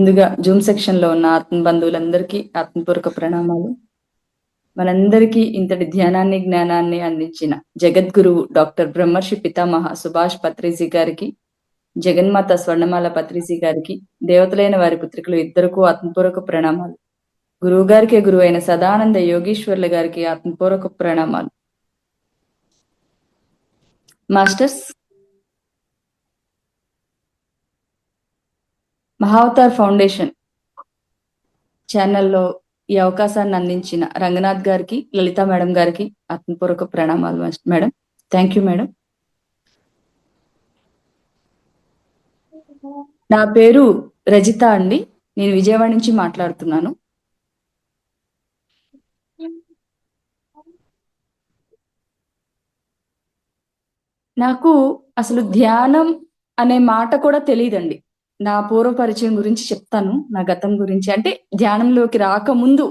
ముందుగా Zoom section లో ఉన్న ఆత్మ బంధువులందరికీ ఆత్మపూర్వక ప్రణామాలు. మనందరికీ ఇంతటి ధ్యానాన్ని జ్ఞానాన్ని అందించిన జగద్గురువు డాక్టర్ బ్రహ్మర్షి పితామహ సుభాష్ పత్రిజీ గారికి, జగన్మాత స్వర్ణమాల పత్రిజీ గారికి, దేవతలైన వారి పుత్రికలు ఇద్దరుకు ఆత్మపూర్వక ప్రణామాలు. గురువు గారికే గురువు అయిన సదానంద యోగీశ్వర్ల గారికి ఆత్మపూర్వక ప్రణామాలు. మాస్టర్స్, మహావతార్ ఫౌండేషన్ ఛానల్లో ఈ అవకాశాన్ని అందించిన రంగనాథ్ గారికి, లలిత మేడం గారికి ఆత్మపూర్వక ప్రణామాలు మేడం. Thank you madam. నా పేరు రజిత అండి. నేను విజయవాడ నుంచి మాట్లాడుతున్నాను. నాకు అసలు ధ్యానం అనే మాట కూడా తెలియదండి. నా పూర్వ పరిచయం గురించి చెప్తాను, నా గతం గురించి. అంటే ధ్యానంలోకి రాకముందు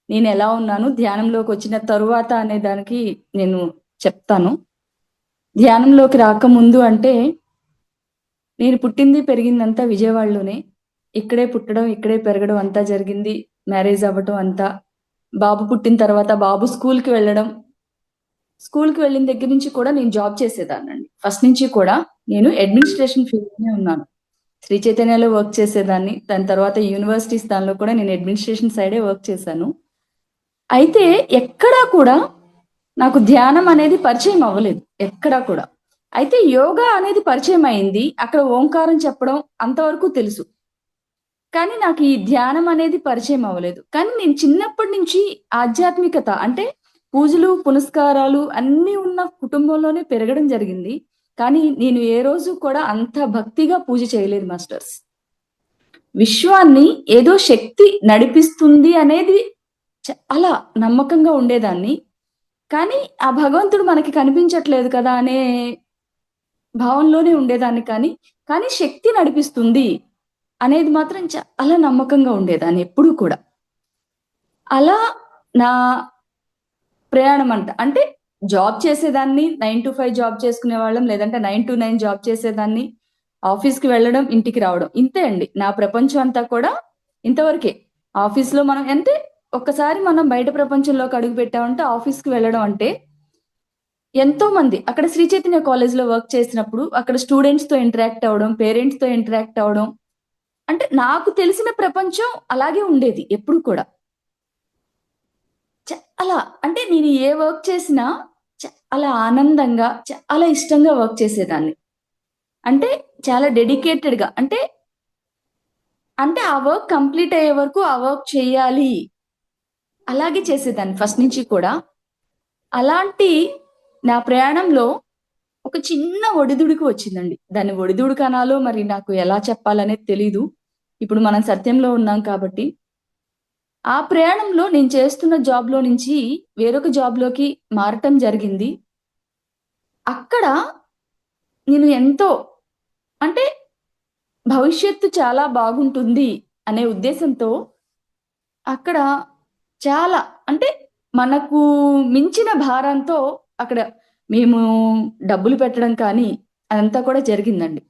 నేను ఎలా ఉన్నాను, ధ్యానంలోకి వచ్చిన తరువాత అనే దానికి నేను చెప్తాను. ధ్యానంలోకి రాకముందు అంటే నేను పుట్టింది పెరిగిందంతా విజయవాడలోనే. ఇక్కడే పుట్టడం, ఇక్కడే పెరగడం అంతా జరిగింది. మ్యారేజ్ అవ్వటం అంతా. బాబు పుట్టిన తర్వాత బాబు స్కూల్కి వెళ్ళడం, స్కూల్కి వెళ్ళిన దగ్గర నుంచి కూడా నేను జాబ్ చేసేదాన్నండి. ఫస్ట్ నుంచి కూడా నేను అడ్మినిస్ట్రేషన్ ఫీల్డ్లోనే ఉన్నాను. శ్రీ చైతన్యలో వర్క్ చేసేదాన్ని. దాని తర్వాత యూనివర్సిటీస్ దానిలో కూడా నేను అడ్మినిస్ట్రేషన్ సైడే వర్క్ చేశాను. అయితే ఎక్కడా కూడా నాకు ధ్యానం అనేది పరిచయం అవ్వలేదు, ఎక్కడా కూడా. అయితే యోగా అనేది పరిచయం అయింది. అక్కడ ఓంకారం చెప్పడం అంతవరకు తెలుసు, కానీ నాకు ఈ ధ్యానం అనేది పరిచయం అవ్వలేదు. కానీ నేను చిన్నప్పటి నుంచి ఆధ్యాత్మికత అంటే పూజలు పునస్కారాలు అన్నీ ఉన్న కుటుంబంలోనే పెరగడం జరిగింది. కానీ నేను ఏ రోజు కూడా అంత భక్తిగా పూజ చేయలేదు మాస్టర్స్. విశ్వాన్ని ఏదో శక్తి నడిపిస్తుంది అనేది చాలా నమ్మకంగా ఉండేదాన్ని. కానీ ఆ భగవంతుడు మనకి కనిపించట్లేదు కదా అనే భావంలోనే ఉండేదాన్ని. కానీ కానీ శక్తి నడిపిస్తుంది అనేది మాత్రం చాలా నమ్మకంగా ఉండేదాన్ని ఎప్పుడూ కూడా. అలా నా ప్రయాణం అంటే జాబ్ చేసేదాన్ని. 9 to 5 జాబ్ చేసుకునే వాళ్ళం, లేదంటే 9 to 9 జాబ్ చేసేదాన్ని. ఆఫీస్కి వెళ్ళడం, ఇంటికి రావడం, ఇంతే అండి నా ప్రపంచం అంతా కూడా. ఇంతవరకే. ఆఫీస్లో మనం అంటే ఒక్కసారి మనం బయట ప్రపంచంలోకి అడుగు పెట్టామంటే ఆఫీస్కి వెళ్ళడం అంటే ఎంతో మంది అక్కడ శ్రీ చైతన్య కాలేజ్లో వర్క్ చేసినప్పుడు అక్కడ స్టూడెంట్స్తో ఇంటరాక్ట్ అవ్వడం, పేరెంట్స్తో ఇంటరాక్ట్ అవ్వడం, అంటే నాకు తెలిసిన ప్రపంచం అలాగే ఉండేది ఎప్పుడు కూడా. చాలా అంటే నేను ఏ వర్క్ చేసినా చాలా ఆనందంగా, చాలా ఇష్టంగా వర్క్ చేసేదాన్ని. అంటే చాలా డెడికేటెడ్గా. అంటే అంటే ఆ వర్క్ కంప్లీట్ అయ్యే వరకు ఆ వర్క్ చేయాలి, అలాగే చేసేదాన్ని ఫస్ట్ నుంచి కూడా. అలాంటి నా ప్రయాణంలో ఒక చిన్న ఒడిదుడుకు వచ్చిందండి. దాన్ని ఒడిదుడుకు అనాలో మరి నాకు ఎలా చెప్పాలనేది తెలీదు. ఇప్పుడు మనం సత్యంలో ఉన్నాం కాబట్టి. ఆ ప్రయాణంలో నేను చేస్తున్న జాబ్‌లో నుంచి వేరొక జాబ్‌లోకి మారటం జరిగింది. అక్కడ నేను ఎంతో అంటే భవిష్యత్తు చాలా బాగుంటుంది అనే ఉద్దేశంతో అక్కడ చాలా అంటే మనకు మించిన భారంతో అక్కడ మేము డబ్బులు పెట్టడం కానీ అదంతా కూడా జరిగిందండి.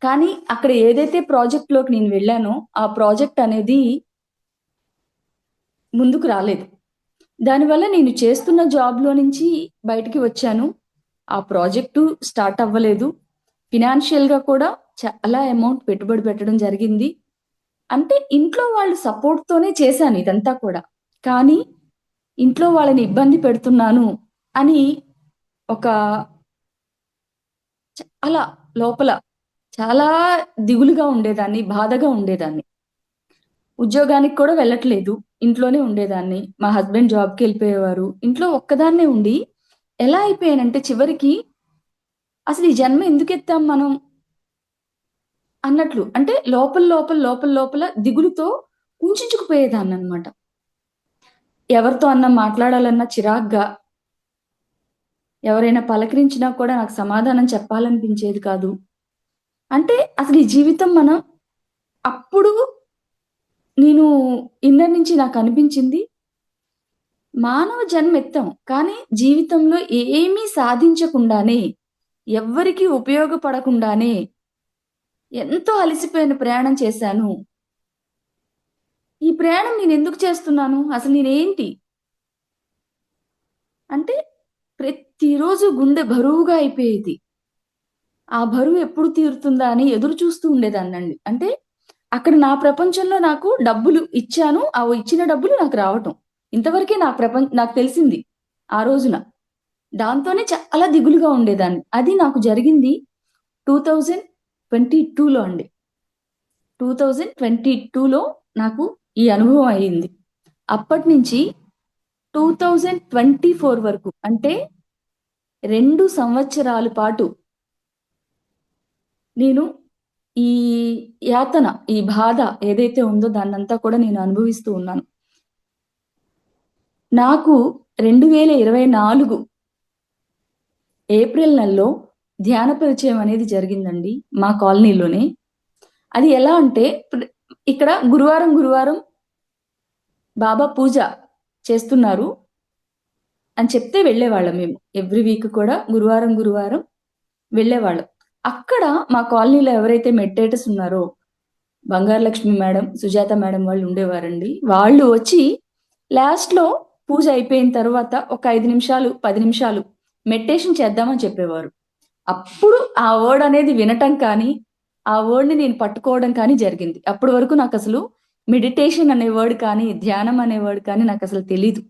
కానీ అక్కడ ఏదైతే ప్రాజెక్ట్‌లోకి నేను వెళ్ళానో ఆ ప్రాజెక్ట్ అనేది ముందుకు రాలేదు. దానివల్ల నేను చేస్తున్న జాబ్‌లో నుంచి బయటికి వచ్చాను. ఆ ప్రాజెక్టు స్టార్ట్ అవ్వలేదు. ఫినాన్షియల్‌గా కూడా చాలా అమౌంట్ పెట్టుబడి పెట్టడం జరిగింది. అంటే ఇంట్లో వాళ్ళ సపోర్ట్‌తోనే చేశాను ఇదంతా కూడా. కానీ ఇంట్లో వాళ్ళని ఇబ్బంది పెడుతున్నాను అని ఒక చాలా లోపల చాలా దిగులుగా ఉండేదాన్ని, బాధగా ఉండేదాన్ని. ఉద్యోగానికి కూడా వెళ్ళట్లేదు, ఇంట్లోనే ఉండేదాన్ని. మా హస్బెండ్ జాబ్‌కెళ్ళిపోయేవారు. ఇంట్లో ఒక్కదాన్నే ఉండి ఎలా అయిపోయానంటే చివరికి అసలు ఈ జన్మ ఎందుకెత్తాం మనం అన్నట్లు. అంటే లోపల దిగులుతో కుంచించుకుపోయేదాన్ననమాట. ఎవరితో అన్నా మాట్లాడాలన్నా చిరాగ్గా, ఎవరైనా పలకరించినా కూడా నాకు సమాధానం చెప్పాలనిపించేది కాదు. అంటే అసలు ఈ జీవితం మనం అప్పుడు నేను ఇన్నర్ నుంచి నాకనిపించింది, మానవ జన్మెత్తాం. కానీ జీవితంలో ఏమీ సాధించకుండానే, ఎవ్వరికీ ఉపయోగపడకుండానే ఎంతో అలసిపోయిన ప్రయాణం చేశాను. ఈ ప్రయాణం నేనెందుకు చేస్తున్నాను? అసలు నేనేంటి? అంటే ప్రతిరోజు గుండె బరువుగా అయిపోయేది. ఆ బరువు ఎప్పుడు తీరుతుందా అని ఎదురు చూస్తూ ఉండేదాన్నండి. అంటే అక్కడ నా ప్రపంచంలో నాకు డబ్బులు ఇచ్చాను. ఆ ఇచ్చిన డబ్బులు నాకు రావటం. ఇంతవరకే నాకు తెలిసింది ఆ రోజున. దాంతోనే చాలా దిగులుగా ఉండేదాన్ని. అది నాకు జరిగింది 2022లో అండి. 2022లో నాకు ఈ అనుభవం అయింది. అప్పటినుంచి 2024 వరకు అంటే 2 సంవత్సరాల పాటు నేను ఈ యాతన, ఈ బాధ ఏదైతే ఉందో దాన్నంతా కూడా నేను అనుభవిస్తూ ఉన్నాను. నాకు 2024 ఏప్రిల్ నెలలో ధ్యాన పరిచయం అనేది జరిగిందండి మా కాలనీలోనే. అది ఎలా అంటే ఇక్కడ గురువారం బాబా పూజ చేస్తున్నారు అని చెప్తే వెళ్ళేవాళ్ళం మేము. ఎవ్రీ వీక్ కూడా గురువారం వెళ్ళేవాళ్ళం. అక్కడ మా కాలనీలో ఎవరైతే మెడిటేటర్స్ ఉన్నారో బంగారు లక్ష్మి మేడం, సుజాత మేడం వాళ్ళు ఉండేవారండి. వాళ్ళు వచ్చి లాస్ట్‌లో పూజ అయిపోయిన తర్వాత ఒక 5 నిమిషాలు, 10 నిమిషాలు మెడిటేషన్ చేద్దామని చెప్పేవారు. అప్పుడు ఆ వర్డ్ అనేది వినటం కానీ, ఆ వర్డ్‌ని నేను పట్టుకోవడం కానీ జరిగింది. అప్పటి వరకు నాకసలు మెడిటేషన్ అనే వర్డ్ కానీ, ధ్యానం అనే వర్డ్ కానీ నాకసలు తెలీదు.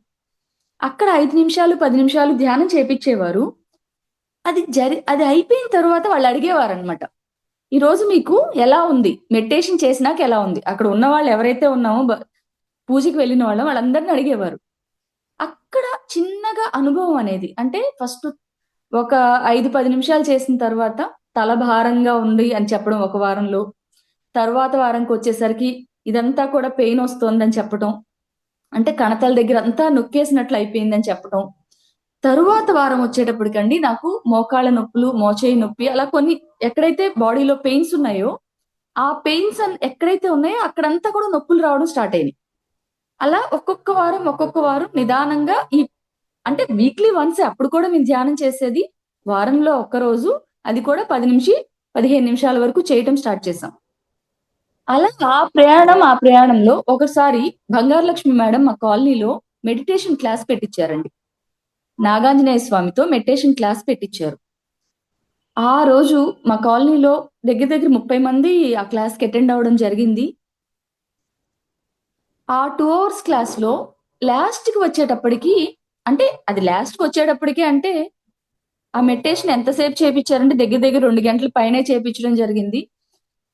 అక్కడ 5 నిమిషాలు, 10 నిమిషాలు ధ్యానం చేపిచ్చేవారు. అది అయిపోయిన తర్వాత వాళ్ళు అడిగేవారనమాట. ఈరోజు మీకు ఎలా ఉంది? మెడిటేషన్ చేసినాక ఎలా ఉంది? అక్కడ ఉన్నవాళ్ళు ఎవరైతే ఉన్నామో పూజకి వెళ్ళిన వాళ్ళందరిని అడిగేవారు. అక్కడ చిన్నగా అనుభవం అనేది అంటే ఫస్ట్ ఒక 5, 10 నిమిషాలు చేసిన తర్వాత తల భారంగా ఉంది అని చెప్పడం ఒక వారంలో. తర్వాత వారంకొచ్చేసరికి ఇదంతా కూడా పెయిన్ వస్తోందని చెప్పటం. అంటే కణతల దగ్గర అంతా నొక్కేసినట్లు అయిపోయిందని చెప్పటం. తరువాత వారం వచ్చేటప్పటికండి నాకు మోకాళ్ళ నొప్పులు, మోచేయి నొప్పి అలా కొన్ని ఎక్కడైతే బాడీలో పెయిన్స్ ఉన్నాయో, ఆ పెయిన్స్ ఎక్కడైతే ఉన్నాయో అక్కడంతా కూడా నొప్పులు రావడం స్టార్ట్ అయినాయి. అలా ఒక్కొక్క వారం నిదానంగా అంటే వీక్లీ వన్సే అప్పుడు కూడా మేము ధ్యానం చేసేది. వారంలో ఒక్కరోజు అది కూడా 15 నిమిషాల వరకు చేయటం స్టార్ట్ చేశాం. అలా ఆ ప్రయాణంలో ఒకసారి బంగారు లక్ష్మి మేడం మా కాలనీలో మెడిటేషన్ క్లాస్ పెట్టిచ్చారండి. నాగాంజనేయ స్వామితో మెడిటేషన్ క్లాస్ పెట్టిచ్చారు. ఆ రోజు మా కాలనీలో దగ్గర దగ్గర 30 మంది ఆ క్లాస్‌కి అటెండ్ అవ్వడం జరిగింది. ఆ 2 అవర్స్ క్లాస్‌లో లాస్ట్‌కి వచ్చేటప్పటికి అంటే అది లాస్ట్‌కొచ్చేటప్పటికి అంటే ఆ మెడిటేషన్ ఎంతసేపు చేపిచ్చారంటే దగ్గర దగ్గర 2 గంటల పైనే చేపిచ్చడం జరిగింది.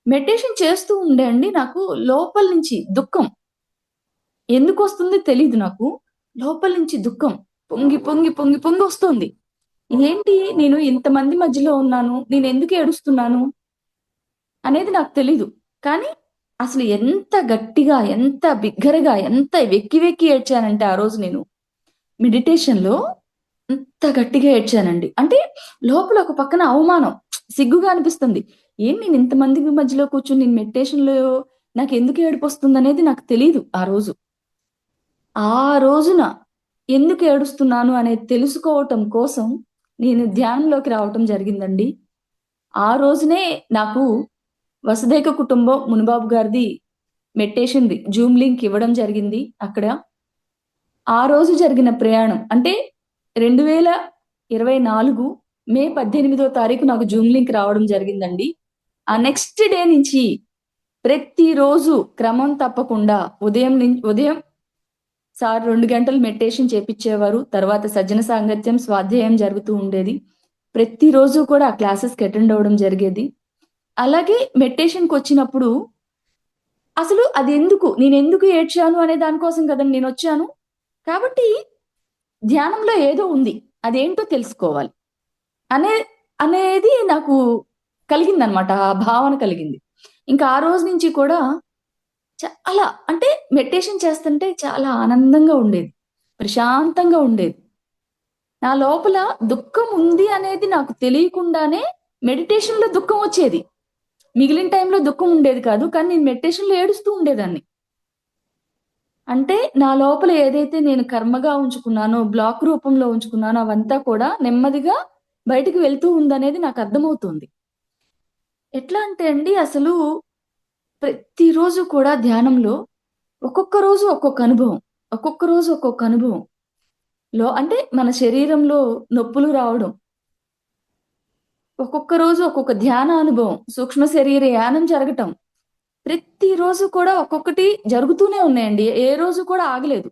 మెడిటేషన్ చేస్తూ ఉండే అండి నాకు లోపల నుంచి దుఃఖం ఎందుకొస్తుందో తెలీదు నాకు. లోపల నుంచి దుఃఖం పొంగి ఇదేంటి నేను ఇంతమంది మధ్యలో ఉన్నాను. నేనెందుకు ఏడుస్తున్నాను అనేది నాకు తెలీదు. కానీ అసలు ఎంత గట్టిగా, ఎంత బిగ్గరగా, ఎంత వెక్కి ఏడ్చానంటే ఆ రోజు నేను మెడిటేషన్‌లో అంత గట్టిగా ఏడ్చానండి. అంటే లోపల ఒక పక్కన అవమానం, సిగ్గుగా అనిపిస్తుంది. నేను ఇంతమంది మధ్యలో కూర్చొని నేను మెడిటేషన్‌లో నాకెందుకు ఏడుపొస్తుందనేది నాకు తెలీదు ఆ రోజు. ఆ రోజున ఎందుకు ఏడుస్తున్నాను అనేది తెలుసుకోవటం కోసం నేను ధ్యానంలోకి రావటం జరిగిందండి. ఆ రోజునే నాకు వసుధైక కుటుంబం మునిబాబు గారిది మెడిటేషన్‌ది జూమ్ లింక్ ఇవ్వడం జరిగింది అక్కడ. ఆ రోజు జరిగిన ప్రయాణం అంటే 2024 మే 18దో తారీఖు నాకు జూమ్ లింక్ రావడం జరిగిందండి. ఆ నెక్స్ట్ డే నుంచి ప్రతిరోజు క్రమం తప్పకుండా ఉదయం సార్ 2 గంటలు మెడిటేషన్ చేపిచ్చేవారు. తర్వాత సజ్జన సాంగత్యం, స్వాధ్యాయం జరుగుతూ ఉండేది. ప్రతిరోజు కూడా ఆ క్లాసెస్‌కి అటెండ్ అవ్వడం జరిగేది. అలాగే మెడిటేషన్‌కొచ్చినప్పుడు అసలు నేనెందుకు ఏడ్చాను అనే దాని కోసం కదండీ నేనొచ్చాను. కాబట్టి ధ్యానంలో ఏదో ఉంది. అదేంటో తెలుసుకోవాలి. అనే అనేది నాకు కలిగిందనమాట. ఆ భావన కలిగింది. ఇంకా ఆ రోజు నుంచి కూడా చాలా అంటే మెడిటేషన్ చేస్తుంటే చాలా ఆనందంగా ఉండేది. ప్రశాంతంగా ఉండేది. నా లోపల దుఃఖం ఉంది అనేది నాకు తెలియకుండానే మెడిటేషన్‌లో దుఃఖం వచ్చేది. మిగిలిన టైంలో దుఃఖం ఉండేది కాదు. కానీ నేను మెడిటేషన్‌లో ఏడుస్తూ ఉండేదాన్ని. అంటే నా లోపల ఏదైతే నేను కర్మగా ఉంచుకున్నానో, బ్లాక్ రూపంలో ఉంచుకున్నానో అవంతా కూడా నెమ్మదిగా బయటికి వెళ్తూ ఉందనేది నాకు అర్థమవుతుంది. ఎట్లా అంటే అండి అసలు ప్రతిరోజు కూడా ధ్యానంలో ఒక్కొక్క రోజు ఒక్కొక్క అనుభవం. ఒక్కొక్క రోజు ఒక్కొక్క అనుభవం. అంటే మన శరీరంలో నొప్పులు రావడం. ఒక్కొక్క రోజు ఒక్కొక్క ధ్యాన అనుభవం. సూక్ష్మ శరీర యానం జరగటం. ప్రతిరోజు కూడా ఒక్కొక్కటి జరుగుతూనే ఉన్నాయండి. ఏ రోజు కూడా ఆగలేదు.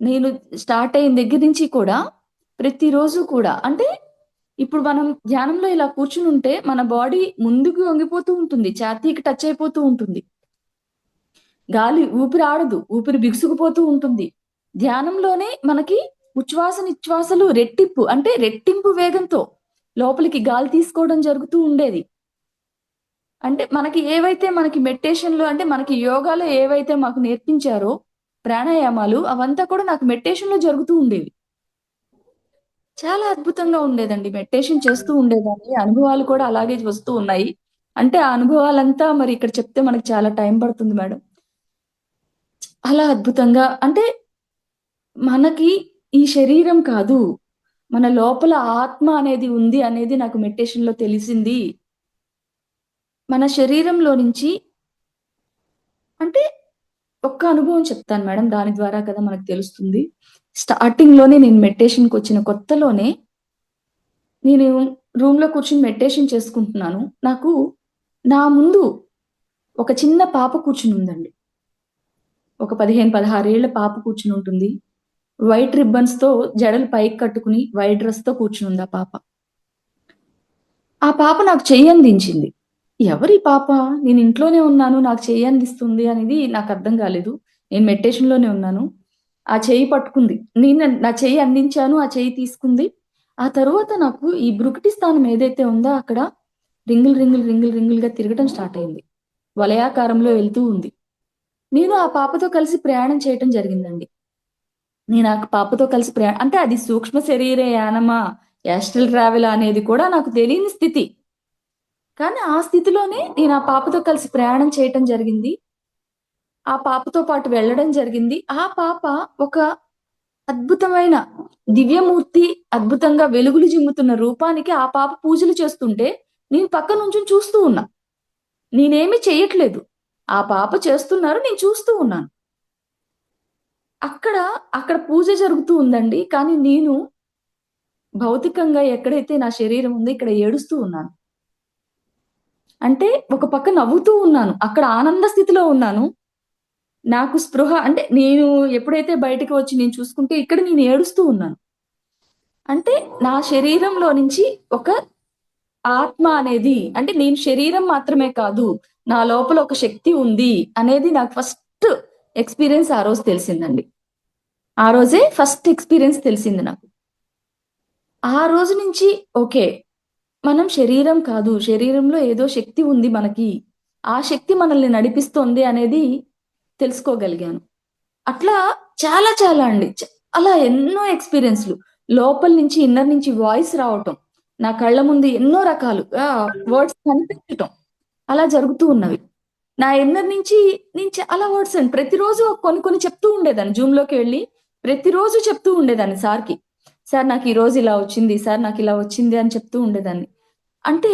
నేను స్టార్ట్ అయిన దగ్గర నుంచి కూడా ప్రతిరోజు కూడా అంటే ఇప్పుడు మనం ధ్యానంలో ఇలా కూర్చునుంటే మన బాడీ ముందుకు వంగిపోతూ ఉంటుంది. ఛాతీకి టచ్ అయిపోతూ ఉంటుంది. గాలి ఊపిరి ఆడదు. ఊపిరి బిగుసుకుపోతూ ఉంటుంది. ధ్యానంలోనే మనకి ఉచ్ఛ్వాస నిశ్వాసాలు రెట్టింపు అంటే రెట్టింపు వేగంతో లోపలికి గాలి తీసుకోవడం జరుగుతూ ఉండేది. అంటే మనకి ఏవైతే మనకి మెడిటేషన్‌లో అంటే మనకి యోగాలో ఏవైతే మాకు నేర్పించారో ప్రాణాయామాలు అవంతా కూడా నాకు మెడిటేషన్‌లో జరుగుతూ ఉండేవి. చాలా అద్భుతంగా ఉండేదండి. మెడిటేషన్ చేస్తూ ఉండేదాన్ని. అనుభవాలు కూడా అలాగే వస్తూ ఉన్నాయి. అంటే ఆ అనుభవాలంతా మరి ఇక్కడ చెప్తే మనకు చాలా టైం పడుతుంది మేడం. అలా అద్భుతంగా అంటే మనకి ఈ శరీరం కాదు. మన లోపల ఆత్మ అనేది ఉంది అనేది నాకు మెడిటేషన్‌లో తెలిసింది. మన శరీరంలో నుంచి అంటే ఒక్క అనుభవం చెప్తాను మేడం. దాని ద్వారా కదా మనకు తెలుస్తుంది. స్టార్టింగ్‌లోనే నేను మెడిటేషన్‌కొచ్చిన కొత్తలోనే నేను రూమ్‌లో కూర్చొని మెడిటేషన్ చేసుకుంటున్నాను. నాకు నా ముందు ఒక చిన్న పాప కూర్చునుందండి. ఒక 15, 16 ఏళ్ల పాప కూర్చునుంటుంది. వైట్ రిబ్బన్స్‌తో జడలు పైకి కట్టుకుని వైట్ డ్రెస్‌తో కూర్చునుంది ఆ పాప. ఆ పాప నాకు చెయ్యందించింది. ఎవరీ పాప? నేను ఇంట్లోనే ఉన్నాను. నాకు చెయ్యందిస్తుంది అనేది నాకర్థం కాలేదు. నేను మెడిటేషన్‌లోనే ఉన్నాను. ఆ చెయ్యి పట్టుకుంది. నేను నా చెయ్యి అందించాను. ఆ చెయ్యి తీసుకుంది. ఆ తరువాత నాకు ఈ బ్రుకిటి స్థానం ఏదైతే ఉందో అక్కడ రింగులుగా తిరగటం స్టార్ట్ అయింది. వలయాకారంలో వెళ్తూ ఉంది. నేను ఆ పాపతో కలిసి ప్రయాణం చేయటం జరిగిందండి. నేను ఆ పాపతో కలిసి అంటే అది సూక్ష్మ శరీర యానమా, యాస్ట్రల్ ట్రావెలా అనేది కూడా నాకు తెలియని స్థితి. కానీ ఆ స్థితిలోనే నేను ఆ పాపతో కలిసి ప్రయాణం చేయటం జరిగింది. ఆ పాపతో పాటు వెళ్ళడం జరిగింది. ఆ పాప ఒక అద్భుతమైన దివ్యమూర్తి, అద్భుతంగా వెలుగులు చిమ్ముతున్న రూపానికి ఆ పాప పూజలు చేస్తుంటే, నేను పక్క నుంచొని చూస్తూ ఉన్నా. నేనేమి చెయ్యట్లేదు. ఆ పాప చేస్తున్నారు. నేను చూస్తూ ఉన్నాను. అక్కడ, అక్కడ పూజ జరుగుతూ ఉందండి. కానీ నేను భౌతికంగా ఎక్కడైతే నా శరీరం ఉందో ఇక్కడ ఏడుస్తూ ఉన్నాను. అంటే ఒక పక్క నవ్వుతూ ఉన్నాను. అక్కడ ఆనంద స్థితిలో ఉన్నాను. నాకు స్పృహ అంటే నేను ఎప్పుడైతే బయటికి వచ్చి నేను చూసుకుంటే ఇక్కడ నేను ఏడుస్తూ ఉన్నాను. అంటే నా శరీరంలో నుంచి ఒక ఆత్మ అనేది అంటే నేను శరీరం మాత్రమే కాదు. నా లోపల ఒక శక్తి ఉంది అనేది నాకు ఫస్ట్ ఎక్స్‌పీరియన్స్ ఆ రోజు తెలిసిందండి. ఆ రోజే ఫస్ట్ ఎక్స్‌పీరియన్స్ తెలిసింది నాకు. ఆ రోజు నుంచి ఓకే. మనం శరీరం కాదు. శరీరంలో ఏదో శక్తి ఉంది మనకి. ఆ శక్తి మనల్ని నడిపిస్తోంది అనేది తెలుసుకోగలిగాను. అట్లా చాలా చాలా అండి. చాలా ఎన్నో ఎక్స్‌పీరియన్స్‌లు. లోపల నుంచి ఇన్నర్ నుంచి వాయిస్ రావటం. నా కళ్ళ ముందు ఎన్నో రకాలుగా వర్డ్స్ కనిపించటం. అలా జరుగుతూ ఉన్నవి. నా ఇన్నర్ నుంచి నేను చాలా వర్డ్స్ అండి. ప్రతిరోజు కొన్ని కొన్ని చెప్తూ ఉండేదాన్ని. జూమ్‌లోకి వెళ్లి ప్రతిరోజు చెప్తూ ఉండేదాన్ని సార్‌కి. సార్ నాకు ఈరోజు ఇలా వచ్చింది. సార్ నాకు ఇలా వచ్చింది అని చెప్తూ ఉండేదాన్ని. అంటే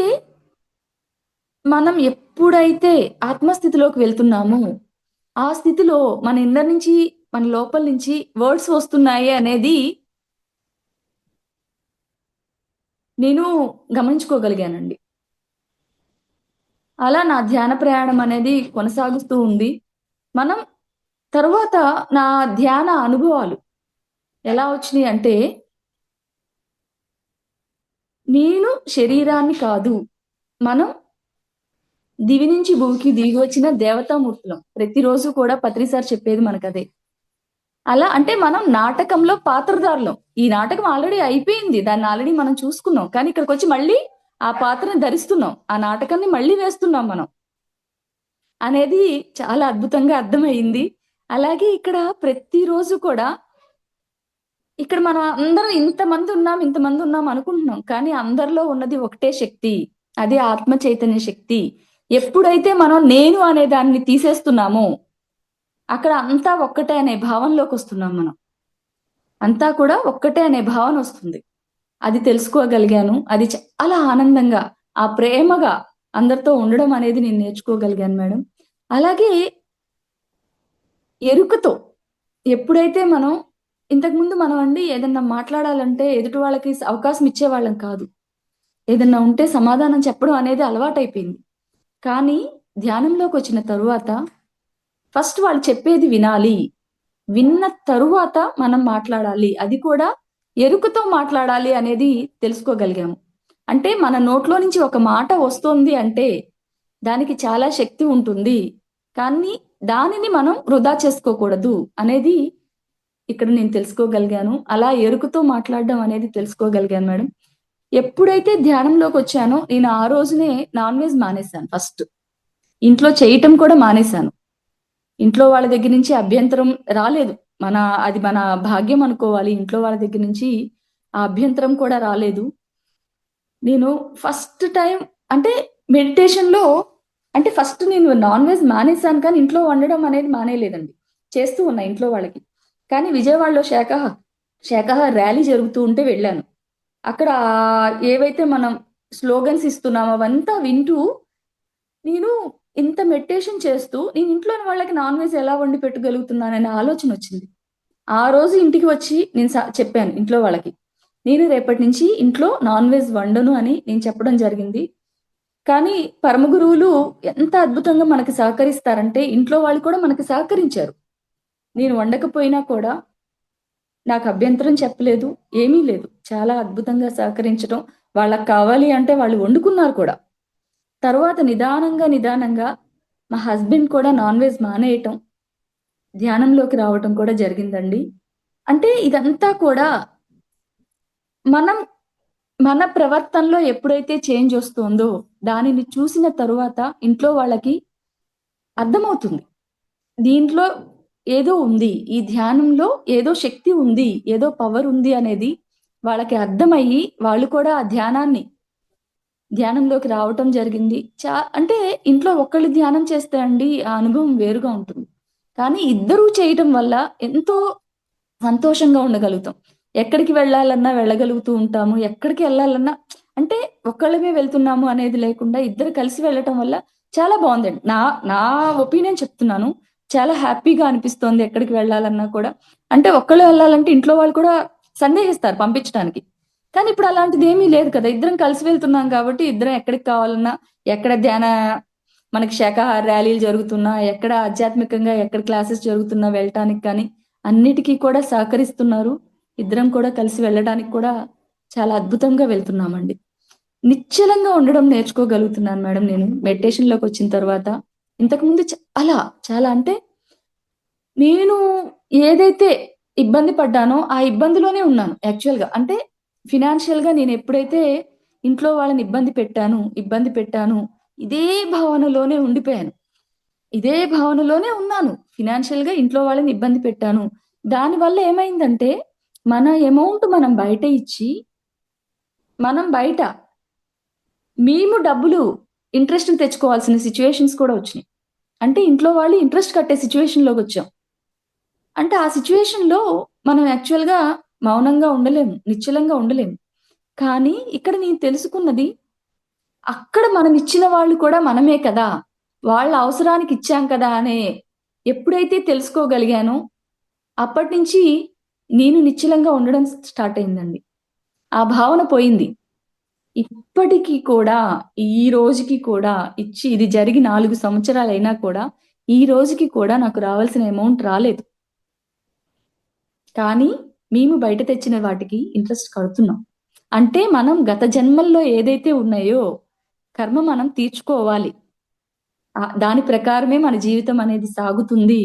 మనం ఎప్పుడైతే ఆత్మస్థితిలోకి వెళ్తున్నామో, ఆ స్థితిలో మన ఇన్నర్ నుంచి, మన లోపల నుంచి వర్డ్స్ వస్తున్నాయి అనేది నేను గమనించుకోగలిగానండి. అలా నా ధ్యాన ప్రయాణం అనేది కొనసాగుతూ ఉంది. మనం తరువాత నా ధ్యాన అనుభవాలు ఎలా వచ్చినియంటే, నేను శరీరాన్ని కాదు. మనం దివి నుంచి భూమికి దిగివచ్చిన దేవతామూర్తులం. ప్రతిరోజు కూడా పత్రి సార్ చెప్పేది మనకదే. అలా అంటే మనం నాటకంలో పాత్రధారులం. ఈ నాటకం ఆల్రెడీ అయిపోయింది. దాన్ని ఆల్రెడీ మనం చూసుకున్నాం. కానీ ఇక్కడికొచ్చి మళ్ళీ ఆ పాత్రని ధరిస్తున్నాం. ఆ నాటకాన్ని మళ్ళీ వేస్తున్నాం మనం. అనేది చాలా అద్భుతంగా అర్థమయింది. అలాగే ఇక్కడ ప్రతిరోజు కూడా ఇక్కడ మనం అందరం ఇంతమందున్నాం అనుకుంటున్నాం. కానీ అందరిలో ఉన్నది ఒకటే శక్తి. అదే ఆత్మ చైతన్య శక్తి. ఎప్పుడైతే మనం నేను అనే దాన్ని తీసేస్తున్నామో, అక్కడ అంతా ఒక్కటే అనే భావనలోకొస్తున్నాం మనం. అంతా కూడా ఒక్కటే అనే భావనొస్తుంది. అది తెలుసుకోగలిగాను. అది చాలా ఆనందంగా, ఆ ప్రేమగా అందరితో ఉండడం అనేది నేను నేర్చుకోగలిగాను మేడం. అలాగే ఎరుకతో ఎప్పుడైతే మనం ఇంతకుముందు మనం అండి ఏదన్నా మాట్లాడాలంటే ఎదుటి వాళ్ళకి అవకాశం ఇచ్చేవాళ్ళం కాదు. ఏదన్నా ఉంటే సమాధానం చెప్పడం అనేది అలవాటైపోయింది. కానీ ధ్యానంలోకొచ్చిన తరువాత ఫస్ట్ వాళ్ళు చెప్పేది వినాలి. విన్న తరువాత మనం మాట్లాడాలి. అది కూడా ఎరుకతో మాట్లాడాలి అనేది తెలుసుకోగలిగాము. అంటే మన నోట్లో నుంచి ఒక మాట వస్తోంది అంటే దానికి చాలా శక్తి ఉంటుంది. కానీ దానిని మనం వృధా చేసుకోకూడదు అనేది ఇక్కడ నేను తెలుసుకోగలిగాను. అలా ఎరుకతో మాట్లాడడం అనేది తెలుసుకోగలిగాను మేడం. ఎప్పుడైతే ధ్యానంలోకొచ్చానో నేను ఆ రోజునే నాన్ వెజ్ మానేశాను ఫస్ట్. ఇంట్లో చేయటం కూడా మానేశాను. ఇంట్లో వాళ్ళ దగ్గర నుంచి అభ్యంతరం రాలేదు. అది మన భాగ్యం అనుకోవాలి. ఇంట్లో వాళ్ళ దగ్గర నుంచి ఆ అభ్యంతరం కూడా రాలేదు. నేను ఫస్ట్ టైమ్ అంటే మెడిటేషన్‌లో అంటే ఫస్ట్ నేను నాన్ వెజ్ మానేశాను కానీ ఇంట్లో వండడం అనేది మానేయలేదండి. చేస్తూ ఉన్నా ఇంట్లో వాళ్ళకి. కానీ విజయవాడలో శాకాహార ర్యాలీ జరుగుతూ ఉంటే వెళ్ళాను. అక్కడ ఏవైతే మనం స్లోగన్స్ ఇస్తున్నామో అవంతా వింటూ నేను ఇంత మెడిటేషన్ చేస్తూ నేను ఇంట్లోని వాళ్ళకి నాన్ వెజ్ ఎలా వండి పెట్టగలుగుతున్నాననే ఆలోచనొచ్చింది. ఆ రోజు ఇంటికి వచ్చి నేను చెప్పాను ఇంట్లో వాళ్ళకి. నేను రేపటి నుంచి ఇంట్లో నాన్ వెజ్ వండను అని నేను చెప్పడం జరిగింది. కానీ పరమ గురువులు ఎంత అద్భుతంగా మనకి సహకరిస్తారంటే ఇంట్లో వాళ్ళు కూడా మనకి సహకరించారు. నేను వండకపోయినా కూడా నాకు అభ్యంతరం చెప్పలేదు. ఏమీ లేదు. చాలా అద్భుతంగా సహకరించడం, వాళ్ళకి కావాలి అంటే వాళ్ళు వండుకున్నారు కూడా. తరువాత నిదానంగా మా హస్బెండ్ కూడా నాన్ వెజ్ మానేయటం, ధ్యానంలోకి రావటం కూడా జరిగిందండి. అంటే ఇదంతా కూడా మనం మన ప్రవర్తనలో ఎప్పుడైతే చేంజ్ ఒస్తుందో, దానిని చూసిన తరువాత ఇంట్లో వాళ్ళకి అర్థమవుతుంది. దీంట్లో ఏదో ఉంది. ఈ ధ్యానంలో ఏదో శక్తి ఉంది. ఏదో పవర్ ఉంది అనేది వాళ్ళకి అర్థమయ్యి, వాళ్ళు కూడా ఆ ధ్యానంలోకి రావటం జరిగింది. అంటే ఇంట్లో ఒక్కళ్ళు ధ్యానం చేస్తే అండి ఆ అనుభవం వేరుగా ఉంటుంది. కానీ ఇద్దరూ చేయటం వల్ల ఎంతో సంతోషంగా ఉండగలుగుతాం. ఎక్కడికి వెళ్ళాలన్నా వెళ్ళగలుగుతూ ఉంటాము. ఎక్కడికి ఎళ్ళాలన్నా అంటే ఒక్కళ్ళమే వెళ్తున్నాము అనేది లేకుండా ఇద్దరు కలిసి వెళ్ళటం వల్ల చాలా బావుందండి. నా నా ఒపీనియన్ చెప్తున్నాను. చాలా హ్యాపీగా అనిపిస్తోంది ఎక్కడికి వెళ్ళాలన్నా కూడా. అంటే ఒక్కళ్ళే వెళ్ళాలంటే ఇంట్లో వాళ్ళు కూడా సందేహిస్తారు పంపించటానికి. కానీ ఇప్పుడు అలాంటిదేమీ లేదు కదా! ఇద్దరం కలిసి వెళ్తున్నాం కాబట్టి ఇద్దరం ఎక్కడికి కావాలన్నా, ఎక్కడ మనకి శాకాహార ర్యాలీలు జరుగుతున్నా, ఎక్కడ ఆధ్యాత్మికంగా ఎక్కడ క్లాసెస్ జరుగుతున్నా వెళ్ళటానికి కానీ అన్నిటికి కూడా సహకరిస్తున్నారు. ఇద్దరం కూడా కలిసి వెళ్ళడానికి కూడా చాలా అద్భుతంగా వెళ్తున్నామండి. నిశ్చలంగా ఉండడం నేర్చుకోగలుగుతున్నాను మేడం నేను మెడిటేషన్‌లోకొచ్చిన తర్వాత. ఇంతకుముందు చాలా అంటే నేను ఏదైతే ఇబ్బంది పడ్డానో ఆ ఇబ్బందిలోనే ఉన్నాను యాక్చువల్‌గా. అంటే ఫినాన్షియల్‌గా నేనెప్పుడైతే ఇంట్లో వాళ్ళని ఇబ్బంది పెట్టాను, ఇదే భావనలోనే ఉండిపోయాను. ఇదే భావనలోనే ఉన్నాను. ఫినాన్షియల్‌గా ఇంట్లో వాళ్ళని ఇబ్బంది పెట్టాను. దానివల్ల ఏమైందంటే, మన అమౌంట్ మనం బయట ఇచ్చి, మనం బయట మేము డబ్బులు ఇంట్రెస్ట్‌కి తెచ్చుకోవాల్సిన సిట్యుయేషన్స్ కూడా వచ్చినియి. అంటే ఇంట్లో వాళ్ళు ఇంట్రెస్ట్ కట్టే సిట్యుయేషన్‌లోకొచ్చాం. అంటే ఆ సిట్యుయేషన్‌లో మనం యాక్చువల్‌గా మౌనంగా ఉండలేము. నిశ్చలంగా ఉండలేము. కానీ ఇక్కడ నేను తెలుసుకున్నది, అక్కడ మనం ఇచ్చిన వాళ్ళు కూడా మనమే కదా! వాళ్ళ అవసరానికి ఇచ్చాం కదా! అనే ఎప్పుడైతే తెలుసుకోగలిగానో అప్పటినుంచి నేను నిశ్చలంగా ఉండడం స్టార్ట్ అయిందండి. ఆ భావన పోయింది. ఇప్పటికి కూడా, ఈ రోజుకి కూడా ఇది జరిగి 4 సంవత్సరాలైనా కూడా, ఈ రోజుకి కూడా నాకు రావాల్సిన అమౌంట్ రాలేదు. కానీ మేము బయట తెచ్చిన వాటికి ఇంట్రెస్ట్ కడుతున్నాం. అంటే మనం గత జన్మల్లో ఏదైతే ఉన్నాయో, కర్మ మనం తీర్చుకోవాలి. దాని ప్రకారమే మన జీవితం అనేది సాగుతుంది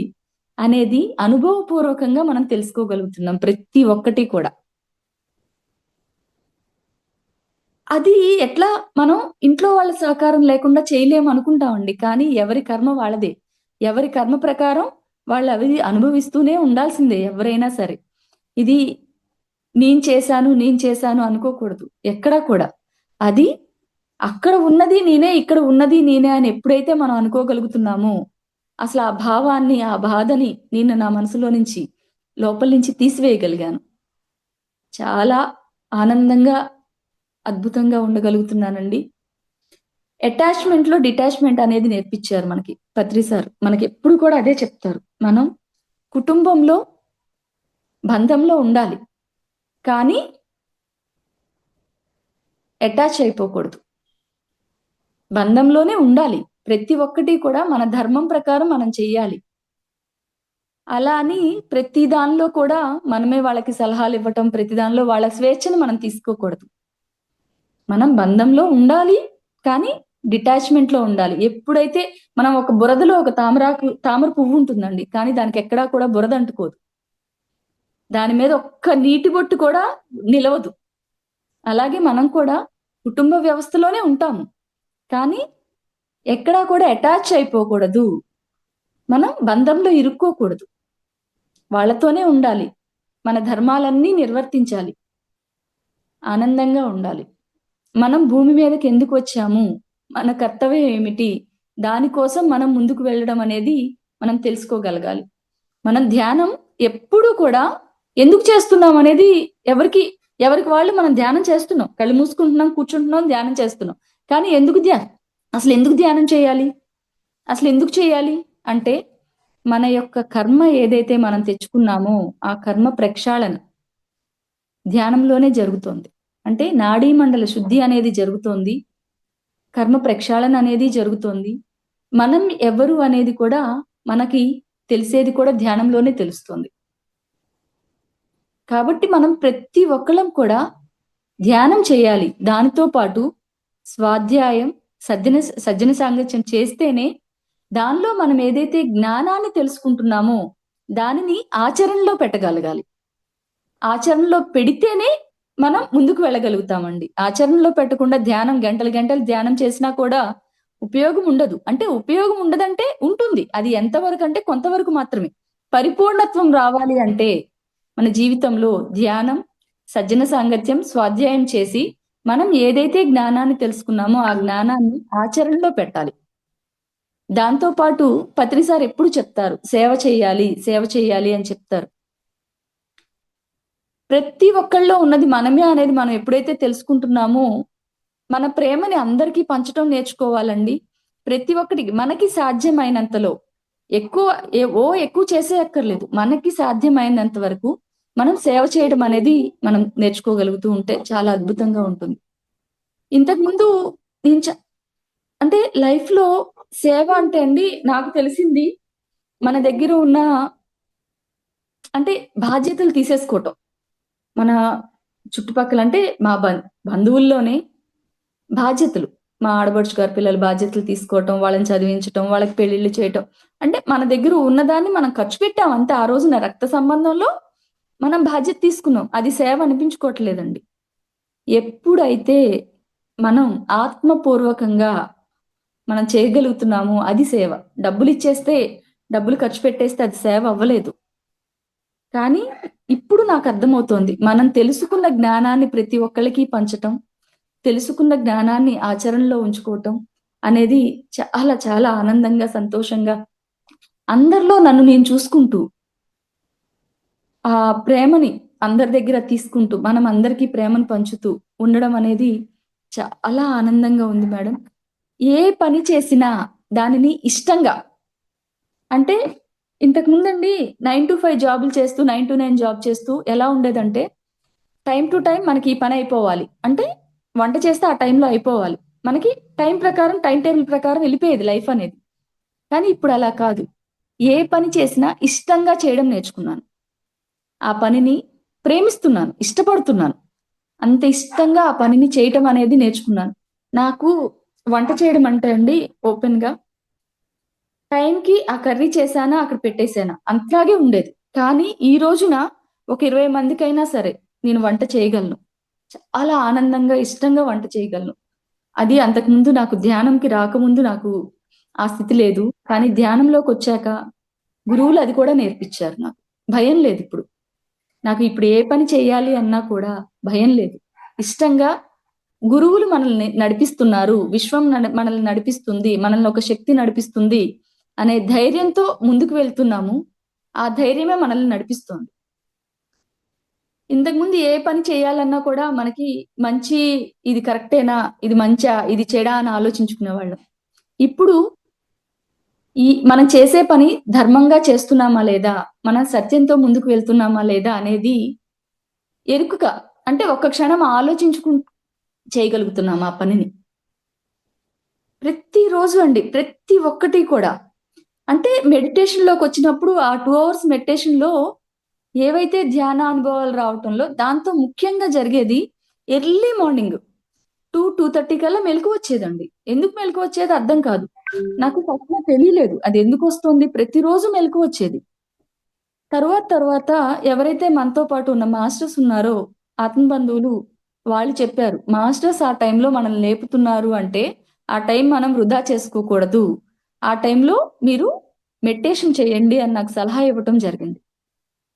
అనేది అనుభవపూర్వకంగా మనం తెలుసుకోగలుగుతున్నాం ప్రతి ఒక్కటి కూడా. అది ఎట్లా మనం ఇంట్లో వాళ్ళ సహకారం లేకుండా చేయలేము అనుకుంటామండి. కానీ ఎవరి కర్మ వాళ్ళదే. ఎవరి కర్మ ప్రకారం వాళ్ళవి అనుభవిస్తూనే ఉండాల్సిందే ఎవరైనా సరే. ఇది నేను చేశాను అనుకోకూడదు. ఎక్కడా కూడా. అది అక్కడ ఉన్నది నేనే, ఇక్కడ ఉన్నది నేనే అని ఎప్పుడైతే మనం అనుకోగలుగుతున్నామో, అసలు ఆ భావాన్ని, ఆ బాధని నేను నా మనసులో నుంచి, లోపల నుంచి తీసివేయగలిగాను. చాలా ఆనందంగా, అద్భుతంగా ఉండగలుగుతున్నానండి. అటాచ్మెంట్ లో డిటాచ్మెంట్ అనేది నేర్పించారు మనకి పత్రి సార్. మనకి ఎప్పుడు కూడా అదే చెప్తారు. మనం కుటుంబంలో బంధంలో ఉండాలి, కానీ అటాచ్ అయిపోకూడదు. బంధంలోనే ఉండాలి. ప్రతి ఒక్కటి కూడా మన ధర్మం ప్రకారం మనం చెయ్యాలి. అలా అని ప్రతి దానిలో కూడా మనమే వాళ్ళకి సలహాలు ఇవ్వటం, ప్రతి దానిలో వాళ్ళ స్వేచ్ఛను మనం తీసుకోకూడదు. మనం బంధంలో ఉండాలి, కానీ డిటాచ్మెంట్ లో ఉండాలి. ఎప్పుడైతే మనం ఒక బురదలో ఒక తామర పువ్వు ఉంటుందండి, కానీ దానికి ఎక్కడా కూడా బురద అంటుకోదు. దాని మీద ఒక్క నీటి బొట్టు కూడా నిలవదు. అలాగే మనం కూడా కుటుంబ వ్యవస్థలోనే ఉంటాము, కానీ ఎక్కడా కూడా అటాచ్ అయిపోకూడదు. మనం బంధంలో ఇరుక్కోకూడదు. వాళ్ళతోనే ఉండాలి. మన ధర్మాలన్నీ నిర్వర్తించాలి. ఆనందంగా ఉండాలి. మనం భూమి మీదకి ఎందుకు వచ్చాము, మన కర్తవ్యం ఏమిటి, దానికోసం మనం ముందుకు వెళ్ళడం అనేది మనం తెలుసుకోగలగాలి. మనం ధ్యానం ఎప్పుడు కూడా ఎందుకు చేస్తున్నాం అనేది ఎవరికి వాళ్ళు మనం ధ్యానం చేస్తున్నాం. కళ్ళు మూసుకుంటున్నాం, కూర్చుంటున్నాం, ధ్యానం చేస్తున్నాం. కానీ అసలు ఎందుకు ధ్యానం చేయాలి? అసలు ఎందుకు చేయాలి అంటే, మన యొక్క కర్మ ఏదైతే మనం తెచ్చుకున్నామో ఆ కర్మ ప్రక్షాళన ధ్యానంలోనే జరుగుతోంది. అంటే నాడీ మండల శుద్ధి అనేది జరుగుతోంది, కర్మ ప్రక్షాళన అనేది జరుగుతోంది. మనం ఎవరు అనేది కూడా మనకి తెలిసేది కూడా ధ్యానంలోనే తెలుస్తుంది. కాబట్టి మనం ప్రతి ఒక్కళ్ళం కూడా ధ్యానం చేయాలి. దానితో పాటు స్వాధ్యాయం, సజ్జన సాంగత్యం చేస్తేనే దానిలో మనం ఏదైతే జ్ఞానాన్ని తెలుసుకుంటున్నామో దానిని ఆచరణలో పెట్టగలగాలి. ఆచరణలో పెడితేనే మనం ముందుకు వెళ్ళగలుగుతామండి. ఆచరణలో పెట్టకుండా ధ్యానం గంటలు గంటలు ధ్యానం చేసినా కూడా ఉపయోగం ఉండదు. అంటే ఉపయోగం ఉండదంటే ఉంటుంది, అది ఎంతవరకు అంటే కొంతవరకు మాత్రమే. పరిపూర్ణత్వం రావాలి అంటే మన జీవితంలో ధ్యానం, సజ్జన సాంగత్యం, స్వాధ్యాయం చేసి మనం ఏదైతే జ్ఞానాన్ని తెలుసుకున్నామో ఆ జ్ఞానాన్ని ఆచరణలో పెట్టాలి. దాంతో పాటు పత్రిసార్ ఎప్పుడు చెప్తారు, సేవ చేయాలి అని చెప్తారు. ప్రతి ఒక్కళ్ళలో ఉన్నది మనమే అనేది మనం ఎప్పుడైతే తెలుసుకుంటున్నామో మన ప్రేమని అందరికీ పంచడం నేర్చుకోవాలండి. ప్రతి ఒక్కటికి మనకి సాధ్యమైనంతలో ఎక్కువ చేసే అక్కర్లేదు. మనకి సాధ్యమైనంత వరకు మనం సేవ చేయడం అనేది మనం నేర్చుకోగలుగుతూ ఉంటే చాలా అద్భుతంగా ఉంటుంది. ఇంతకుముందు నేను అంటే లైఫ్ లో సేవ అంటే అండి, నాకు తెలిసింది మన దగ్గర ఉన్న అంటే బాధ్యతలు తీసేసుకోవటం. మన చుట్టుపక్కల అంటే మా బంధువుల్లోనే బాధ్యతలు, మా ఆడబడుచు గారి పిల్లల బాధ్యతలు తీసుకోవటం, వాళ్ళని చదివించటం, వాళ్ళకి పెళ్లిళ్ళు చేయటం. అంటే మన దగ్గర ఉన్నదాన్ని మనం ఖర్చు పెట్టాం అంతే. ఆ రోజున రక్త సంబంధంలో మనం బాధ్యత తీసుకున్నాం. అది సేవ అనిపించుకోవట్లేదండి. ఎప్పుడైతే మనం ఆత్మపూర్వకంగా మనం చేయగలుగుతున్నామో అది సేవ. డబ్బులు ఇచ్చేస్తే, డబ్బులు ఖర్చు పెట్టేస్తే అది సేవ అవ్వలేదు. కానీ ఇప్పుడు నాకు అర్థమవుతోంది, మనం తెలుసుకున్న జ్ఞానాన్ని ప్రతి ఒక్కళ్ళకి పంచటం, తెలుసుకున్న జ్ఞానాన్ని ఆచరణలో ఉంచుకోవటం అనేది చాలా చాలా ఆనందంగా, సంతోషంగా, అందరిలో నన్ను నేను చూసుకుంటూ ఆ ప్రేమని అందరి దగ్గర తీసుకుంటూ మనం అందరికీ ప్రేమను పంచుతూ ఉండడం అనేది చాలా ఆనందంగా ఉంది మేడం. ఏ పని చేసినా దానిని ఇష్టంగా, అంటే ఇంతకు ముందండి 9 to 5 జాబులు చేస్తూ 9 to 9 జాబ్ చేస్తూ ఎలా ఉండేదంటే, టైం టు టైం మనకి ఈ పని అయిపోవాలి అంటే వంట చేస్తే ఆ టైంలో అయిపోవాలి. మనకి టైం టేబుల్ ప్రకారం వెళ్ళిపోయేది లైఫ్ అనేది. కానీ ఇప్పుడు అలా కాదు. ఏ పని చేసినా ఇష్టంగా చేయడం నేర్చుకున్నాను. ఆ పనిని ప్రేమిస్తున్నాను, ఇష్టపడుతున్నాను. అంత ఇష్టంగా ఆ పనిని చేయటం అనేది నేర్చుకున్నాను. నాకు వంట చేయడం అంటే అండి, ఓపెన్ గా టైంకి ఆ కర్రీ చేశానా, అక్కడ పెట్టేశానా అంతలాగే ఉండేది. కానీ ఈ రోజున ఒక 20 మందికైనా సరే నేను వంట చేయగలను. చాలా ఆనందంగా, ఇష్టంగా వంట చేయగలను. అది అంతకుముందు నాకు ధ్యానంకి రాకముందు నాకు ఆ స్థితి లేదు. కానీ ధ్యానంలోకి వచ్చాక గురువులు అది కూడా నేర్పించారు నాకు. భయం లేదు ఇప్పుడు. నాకు ఇప్పుడు ఏ పని చేయాలి అన్నా కూడా భయం లేదు. ఇష్టంగా గురువులు మనల్ని నడిపిస్తున్నారు. విశ్వం మనల్ని నడిపిస్తుంది. మనల్ని ఒక శక్తి నడిపిస్తుంది అనే ధైర్యంతో ముందుకు వెళ్తున్నాము. ఆ ధైర్యమే మనల్ని నడిపిస్తుంది. ఇంతకుముందు ఏ పని చేయాలన్నా కూడా మనకి మంచి ఇది కరెక్టేనా? ఇది మంచా? ఇది చెడా? అని ఆలోచించుకునేవాళ్ళం. ఇప్పుడు మనం చేసే పని ధర్మంగా చేస్తున్నామా లేదా? మనం సత్యంతో ముందుకు వెళ్తున్నామా లేదా? అనేది ఎరుకుగా అంటే ఒక్క క్షణం చేయగలుగుతున్నామా ఆ పనిని. ప్రతిరోజు అండి. ప్రతి ఒక్కటి కూడా. అంటే మెడిటేషన్‌లోకొచ్చినప్పుడు ఆ 2 అవర్స్ మెడిటేషన్‌లో ఏవైతే ధ్యాన అనుభవాలు రావటంలో దాంతో ముఖ్యంగా జరిగేది ఎర్లీ మార్నింగ్ 2:30 కల్లా మెలుకువొచ్చేదండి. ఎందుకు మెలుకువొచ్చేదో అర్థం కాదు. నాకు ఫస్ట్‌లో తెలియలేదు. అది ఎందుకొస్తుంది? ప్రతిరోజు మెలుకువొచ్చేది. తరువాత ఎవరైతే మనతో పాటు ఉన్న మాస్టర్స్ ఉన్నారో ఆత్మ బంధువులు వాళ్ళు చెప్పారు. మాస్టర్స్ ఆ టైంలో మనల్ని లేపుతున్నారు అంటే, ఆ టైం మనం వృధా చేసుకోకూడదు. ఆ టైంలో మీరు మెడిటేషన్ చేయండి అని నాకు సలహా ఇవ్వటం జరిగింది.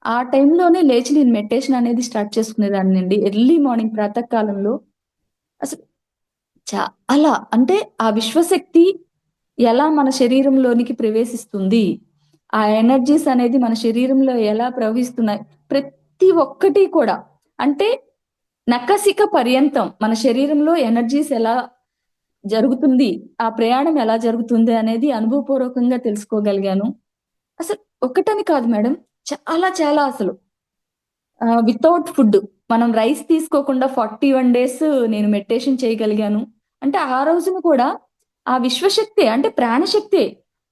ఆ టైంలోనే లేచి నేను మెడిటేషన్ అనేది స్టార్ట్ చేసుకునేదాన్నండి. ఎర్లీ మార్నింగ్ ప్రాతకాలంలో అసలు చాలా అంటే ఆ విశ్వశక్తి ఎలా మన శరీరంలోనికి ప్రవేశిస్తుంది? ఆ ఎనర్జీస్ అనేది మన శరీరంలో ఎలా ప్రవహిస్తున్నాయి? ప్రతి ఒక్కటి కూడా అంటే నఖశిఖ పర్యంతం మన శరీరంలో ఎనర్జీస్ ఎలా జరుగుతుంది? ఆ ప్రయాణం ఎలా జరుగుతుంది అనేది అనుభవపూర్వకంగా తెలుసుకోగలిగాను. అసలు ఒకటని కాదు మేడం. చాలా అసలు. Without food. మనం రైస్ తీసుకోకుండా 41 డేస్ నేను మెడిటేషన్ చేయగలిగాను. అంటే ఆ రోజున కూడా ఆ విశ్వశక్తే అంటే ప్రాణశక్తే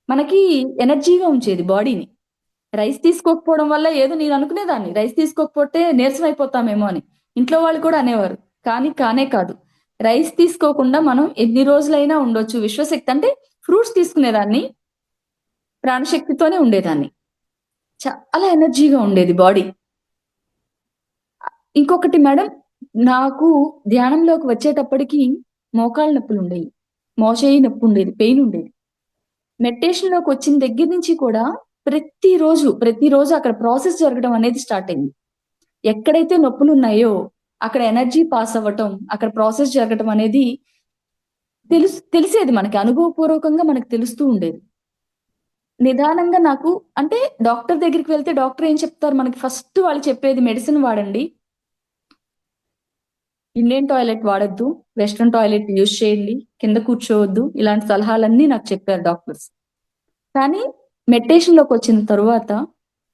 మనకి ఎనర్జీగా ఉంచేది బాడీని. రైస్ తీసుకోకపోవడం వల్ల ఏదో నేను అనుకునేదాన్ని. రైస్ తీసుకోకపోతే నీరసం అయిపోతామేమో అని. ఇంట్లో వాళ్ళు కూడా అనేవారు. కానీ కానే కాదు. రైస్ తీసుకోకుండా మనం ఎన్ని రోజులైనా ఉండొచ్చు. విశ్వశక్తి అంటే ఫ్రూట్స్ తీసుకునేదాన్ని. ప్రాణశక్తితోనే ఉండేదాన్ని. చాలా ఎనర్జీగా ఉండేది బాడీ. ఇంకొకటి మేడం, నాకు ధ్యానంలోకి వచ్చేటప్పటికి మోకాళ్ళ నొప్పులుండేయి. మోచేయి నొప్పుండేది. పెయినుండేది. మెడిటేషన్‌లోకొచ్చిన దగ్గర నుంచి కూడా ప్రతిరోజు అక్కడ ప్రాసెస్ జరగడం అనేది స్టార్ట్ అయింది. ఎక్కడైతే నొప్పులున్నాయో అక్కడ ఎనర్జీ పాస్ అవ్వటం, అక్కడ ప్రాసెస్ జరగటం అనేది తెలిసేది మనకి. అనుభవపూర్వకంగా మనకు తెలుస్తూ ఉండేది. నిదానంగా నాకు అంటే డాక్టర్ దగ్గరికి వెళ్తే డాక్టర్ ఏం చెప్తారు మనకి ఫస్ట్ వాళ్ళు చెప్పేది మెడిసిన్ వాడండి. ఇండియన్ టాయిలెట్ వాడొద్దు. వెస్టర్న్ టాయిలెట్ యూజ్ చేయండి. కింద కూర్చోవద్దు. ఇలాంటి సలహాలన్నీ నాకు చెప్పారు డాక్టర్స్. కానీ మెడిటేషన్‌లోకొచ్చిన తరువాత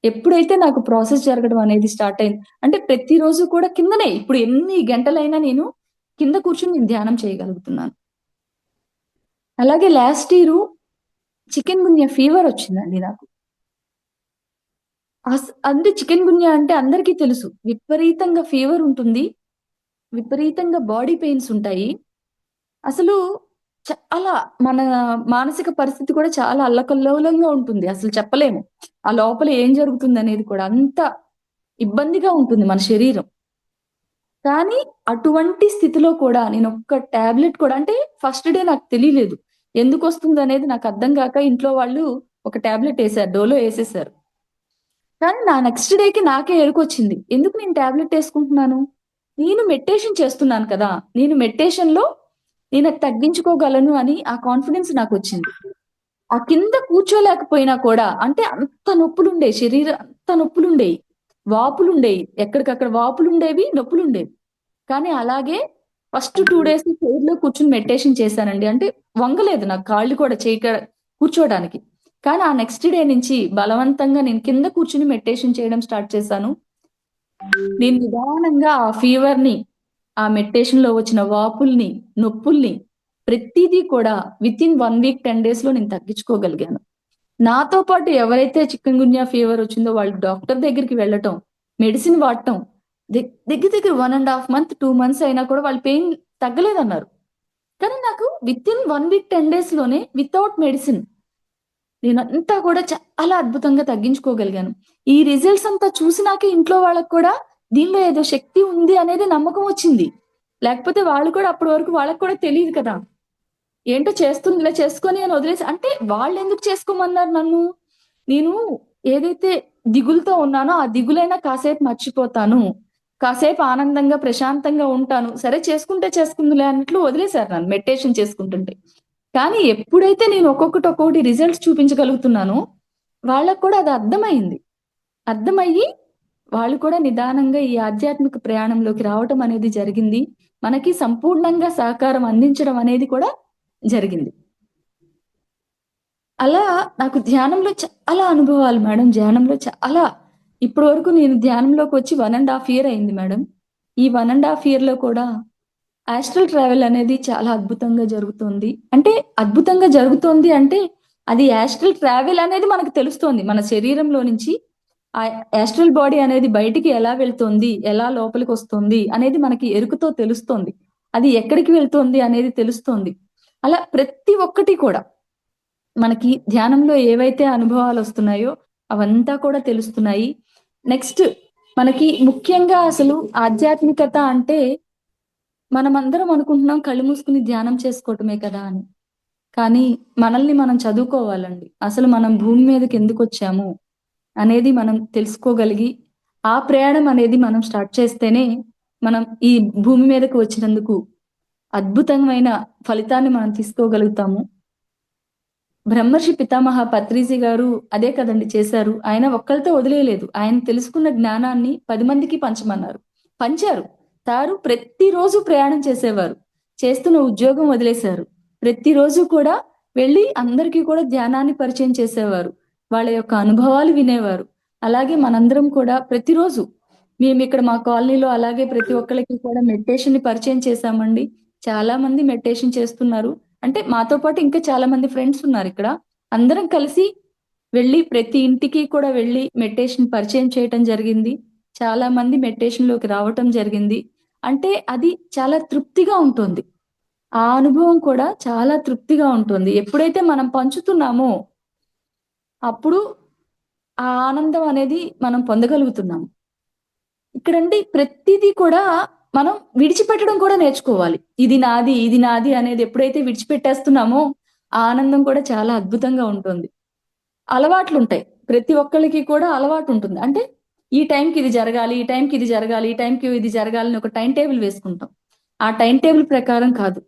ఎప్పుడైతే నాకు ప్రాసెస్ జరగడం అనేది స్టార్ట్ అయింది. అంటే ప్రతిరోజు కూడా కిందనే ఇప్పుడు ఎన్ని గంటలైనా నేను కింద కూర్చొని నేను ధ్యానం చేయగలుగుతున్నాను. అలాగే లాస్ట్ ఇయరు చికెన్ గున్యా ఫీవర్ వచ్చిందండి నాకు. అంటే చికెన్ గున్యా అంటే అందరికీ తెలుసు. విపరీతంగా ఫీవర్ ఉంటుంది. విపరీతంగా బాడీ పెయిన్స్ ఉంటాయి. అసలు చాలా మన మానసిక పరిస్థితి కూడా చాలా అల్లకల్లోలంగా ఉంటుంది. అసలు చెప్పలేము. ఆ లోపల ఏం జరుగుతుందనేది కూడా అంత ఇబ్బందిగా ఉంటుంది మన శరీరం. కానీ అటువంటి స్థితిలో కూడా నేనొక్క టాబ్లెట్ కూడా అంటే ఫస్ట్ డే నాకు తెలియలేదు. ఎందుకొస్తుందనేది నాకు అర్థం గాక ఇంట్లో వాళ్ళు ఒక టాబ్లెట్ ఏసారు. డోలో ఏసేసారు. కానీ నా నెక్స్ట్ డేకి నాకే ఎరుకొచ్చింది. ఎందుకు నేను టాబ్లెట్ యేసుకుంటున్నాను? నేను మెడిటేషన్ చేస్తున్నాను కదా! నేనది తగ్గించుకోగలను అని ఆ కాన్ఫిడెన్స్ నాకొచ్చింది. ఆ కింద కూర్చోలేకపోయినా కూడా అంటే అంత నొప్పులుండేయి. శరీరం అంత నొప్పులుండేయి. వాపులుండేయి. ఎక్కడికక్కడ వాపులుండేవి, నొప్పులుండేవి. కానీ అలాగే ఫస్ట్ 2 డేస్ చైర్‌లో కూర్చొని మెడిటేషన్ చేశానండి. అంటే వంగలేదు నాకు కాళ్ళు కూడా కూర్చోడానికి. కానీ ఆ నెక్స్ట్ డే నుంచి బలవంతంగా నేను కింద కూర్చొని మెడిటేషన్ చేయడం స్టార్ట్ చేశాను. నేను నిదానంగా ఆ ఫీవర్‌ని, ఆ మెడిటేషన్‌లో వచ్చిన వాపుల్ని, నొప్పుల్ని ప్రతీదీ కూడా వితిన్ 1 వీక్, 10 డేస్‌లో నేను తగ్గించుకోగలిగాను. నాతో పాటు ఎవరైతే చికెన్ గున్యా ఫీవర్ వచ్చిందో వాళ్ళు డాక్టర్ దగ్గరికి వెళ్ళటం, మెడిసిన్ వాడటం దగ్గర దగ్గర 1 ½ మంత్, 2 మంత్స్ అయినా కూడా వాళ్ళ పెయిన్ తగ్గలేదన్నారు. కానీ నాకు వితిన్ 1 వీక్, 10 డేస్‌లోనే వితౌట్ మెడిసిన్ నేనంతా కూడా చాలా అద్భుతంగా తగ్గించుకోగలిగాను. ఈ రిజల్ట్స్ అంతా చూసినాకే ఇంట్లో వాళ్ళకి కూడా దీనిలో ఏదో శక్తి ఉంది అనేది నమ్మకం వచ్చింది. లేకపోతే వాళ్ళు కూడా అప్పటి వరకు వాళ్ళకి కూడా తెలీదు కదా! ఏంటో చేస్తుందిలే చేసుకొని అని వదిలేసి అంటే వాళ్ళెందుకు చేసుకోమన్నారు నన్ను? నేను ఏదైతే దిగులుతో ఉన్నానో ఆ దిగులైనా కాసేపు మర్చిపోతాను. కాసేపు ఆనందంగా, ప్రశాంతంగా ఉంటాను. సరే చేసుకుంటే చేసుకుందిలే అన్నట్లు వదిలేసారు నన్ను మెడిటేషన్ చేసుకుంటుంటే. కానీ ఎప్పుడైతే నేను ఒక్కొక్కటి రిజల్ట్స్ చూపించగలుగుతున్నానో వాళ్ళకి కూడా అది అర్థమయింది. అర్థమయ్యి వాళ్ళు కూడా నిదానంగా ఈ ఆధ్యాత్మిక ప్రయాణంలోకి రావటం అనేది జరిగింది. మనకి సంపూర్ణంగా సహకారం అందించడం అనేది కూడా జరిగింది. అలా నాకు ధ్యానంలో చాలా అనుభవాలు మేడం. ధ్యానంలో చాలా ఇప్పటి వరకు నేను ధ్యానంలోకొచ్చి 1 ½ ఇయర్ అయింది మేడం. ఈ 1 ½ ఇయర్‌లో కూడా ఆస్ట్రల్ ట్రావెల్ అనేది చాలా అద్భుతంగా జరుగుతోంది. అంటే అద్భుతంగా జరుగుతోంది అంటే అది ఆస్ట్రల్ ట్రావెల్ అనేది మనకు తెలుస్తోంది. మన శరీరంలో నుంచి ఆ యాస్ట్రల్ బాడీ అనేది బయటికి ఎలా వెళ్తోంది? ఎలా లోపలికొస్తుంది? అనేది మనకి ఎరుకతో తెలుస్తోంది. అది ఎక్కడికి వెళ్తోంది అనేది తెలుస్తోంది. అలా ప్రతి ఒక్కటి కూడా మనకి ధ్యానంలో ఏవైతే అనుభవాలొస్తున్నాయో అవంతా కూడా తెలుస్తున్నాయి. నెక్స్ట్ మనకి ముఖ్యంగా అసలు ఆధ్యాత్మికత అంటే మనమందరం అనుకుంటున్నాం కళ్ళు మూసుకొని ధ్యానం చేసుకోవటమే కదా అని. కానీ మనల్ని మనం చదువుకోవాలండి. అసలు మనం భూమి మీదకెందుకొచ్చాము అనేది మనం తెలుసుకోగలిగి, ఆ ప్రయాణం అనేది మనం స్టార్ట్ చేస్తేనే మనం ఈ భూమి మీదకి వచ్చినందుకు అద్భుతమైన ఫలితాన్ని మనం తీసుకోగలుగుతాము. బ్రహ్మర్షి పితామహ పత్రిజీ గారు అదే కదండీ చేశారు. ఆయన ఒక్కళ్ళతో వదిలేయలేదు. ఆయన తెలుసుకున్న జ్ఞానాన్ని 10 మందికి పంచమన్నారు. పంచారు. ప్రతిరోజు ప్రయాణం చేసేవారు. చేస్తున్న ఉద్యోగం వదిలేశారు. ప్రతిరోజు కూడా వెళ్లి అందరికీ కూడా ధ్యానాన్ని పరిచయం చేసేవారు. వాళ్ళ యొక్క అనుభవాలు వినేవారు. అలాగే మనందరం కూడా ప్రతిరోజు మేమిక్కడ మా కాలనీలో అలాగే ప్రతి ఒక్కళ్ళకి కూడా మెడిటేషన్‌ని పరిచయం చేశామండి. చాలా మంది మెడిటేషన్ చేస్తున్నారు. అంటే మాతో పాటు ఇంకా చాలా మంది ఫ్రెండ్స్ ఉన్నారిక్కడ. అందరం కలిసి వెళ్లి ప్రతి ఇంటికి కూడా వెళ్లి మెడిటేషన్ పరిచయం చేయటం జరిగింది. చాలా మంది మెడిటేషన్‌లోకి రావటం జరిగింది. అంటే అది చాలా తృప్తిగా ఉంటుంది. ఆ అనుభవం కూడా చాలా తృప్తిగా ఉంటుంది. ఎప్పుడైతే మనం పంచుతున్నామో అప్పుడు ఆ ఆనందం అనేది మనం పొందగలుగుతున్నాం. ఇక్కడండి ప్రతీదీ కూడా మనం విడిచిపెట్టడం కూడా నేర్చుకోవాలి. ఇది నాది, ఇది నాది అనేది ఎప్పుడైతే విడిచిపెట్టేస్తున్నామో, ఆ ఆనందం కూడా చాలా అద్భుతంగా ఉంటుంది. అలవాట్లుంటాయి. ప్రతి ఒక్కళ్ళకి కూడా అలవాటుంటుంది. అంటే ఈ టైంకి ఇది జరగాలి, ఈ టైంకి ఇది జరగాలి, ఈ టైంకి ఇది జరగాలని ఒక టైమ్ టేబుల్ వేసుకుంటాం. ఆ టైమ్ టేబుల్ ప్రకారం కాదు.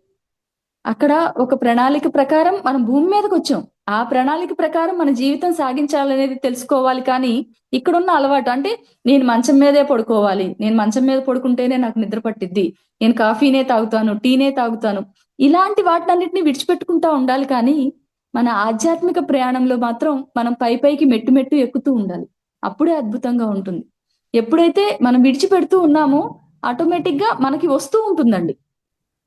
అక్కడ ఒక ప్రణాళిక ప్రకారం మనం భూమి మీదకొచ్చాం. ఆ ప్రణాళిక ప్రకారం మన జీవితం సాగించాలనేది తెలుసుకోవాలి కానీ, ఇక్కడున్న అలవాటు అంటే నేను మంచం మీదే పడుకోవాలి. నేను మంచం మీద పడుకుంటేనే నాకు నిద్ర పట్టిద్ది. నేను కాఫీనే తాగుతాను, టీనే తాగుతాను. ఇలాంటి వాటినన్నిటిని విడిచిపెట్టుకుంటా ఉండాలి కానీ, మన ఆధ్యాత్మిక ప్రయాణంలో మాత్రం మనం పైకి మెట్టు మెట్టు ఎక్కుతూ ఉండాలి. అప్పుడే అద్భుతంగా ఉంటుంది. ఎప్పుడైతే మనం విడిచిపెడుతూ ఉన్నామో ఆటోమేటిక్‌గా మనకి వస్తూ ఉంటుందండి.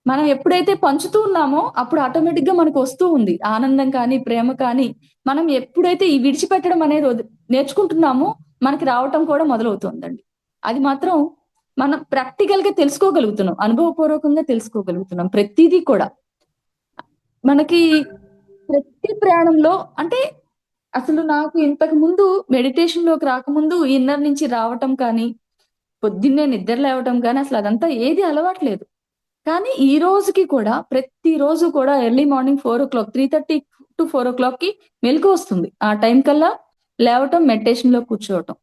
మనం ఎప్పుడైతే పంచుతూ ఉన్నామో, అప్పుడు ఆటోమేటిక్‌గా మనకొస్తూ ఉంది. ఆనందం కానీ, ప్రేమ కానీ, మనం ఎప్పుడైతే ఈ విడిచిపెట్టడం అనేది నేర్చుకుంటున్నామో, మనకి రావటం కూడా మొదలవుతుందండి. అది మాత్రం మనం ప్రాక్టికల్‌గా తెలుసుకోగలుగుతున్నాం. అనుభవపూర్వకంగా తెలుసుకోగలుగుతున్నాం. ప్రతీదీ కూడా. మనకి ప్రతి ప్రయాణంలో అంటే అసలు నాకు ఇంతకు ముందు మెడిటేషన్‌లోకి రాకముందు ఇన్నర్ నుంచి రావటం కానీ, పొద్దున్నే నిద్ర లేవటం కానీ, అసలు అదంతా ఏది అలవాట్లేదు. కానీ ఈ రోజుకి కూడా ప్రతిరోజు కూడా ఎర్లీ మార్నింగ్ 3:30-4:00కి మెలుకువొస్తుంది. ఆ టైం కల్లా లేవటం, మెడిటేషన్‌లో కూర్చోవటం.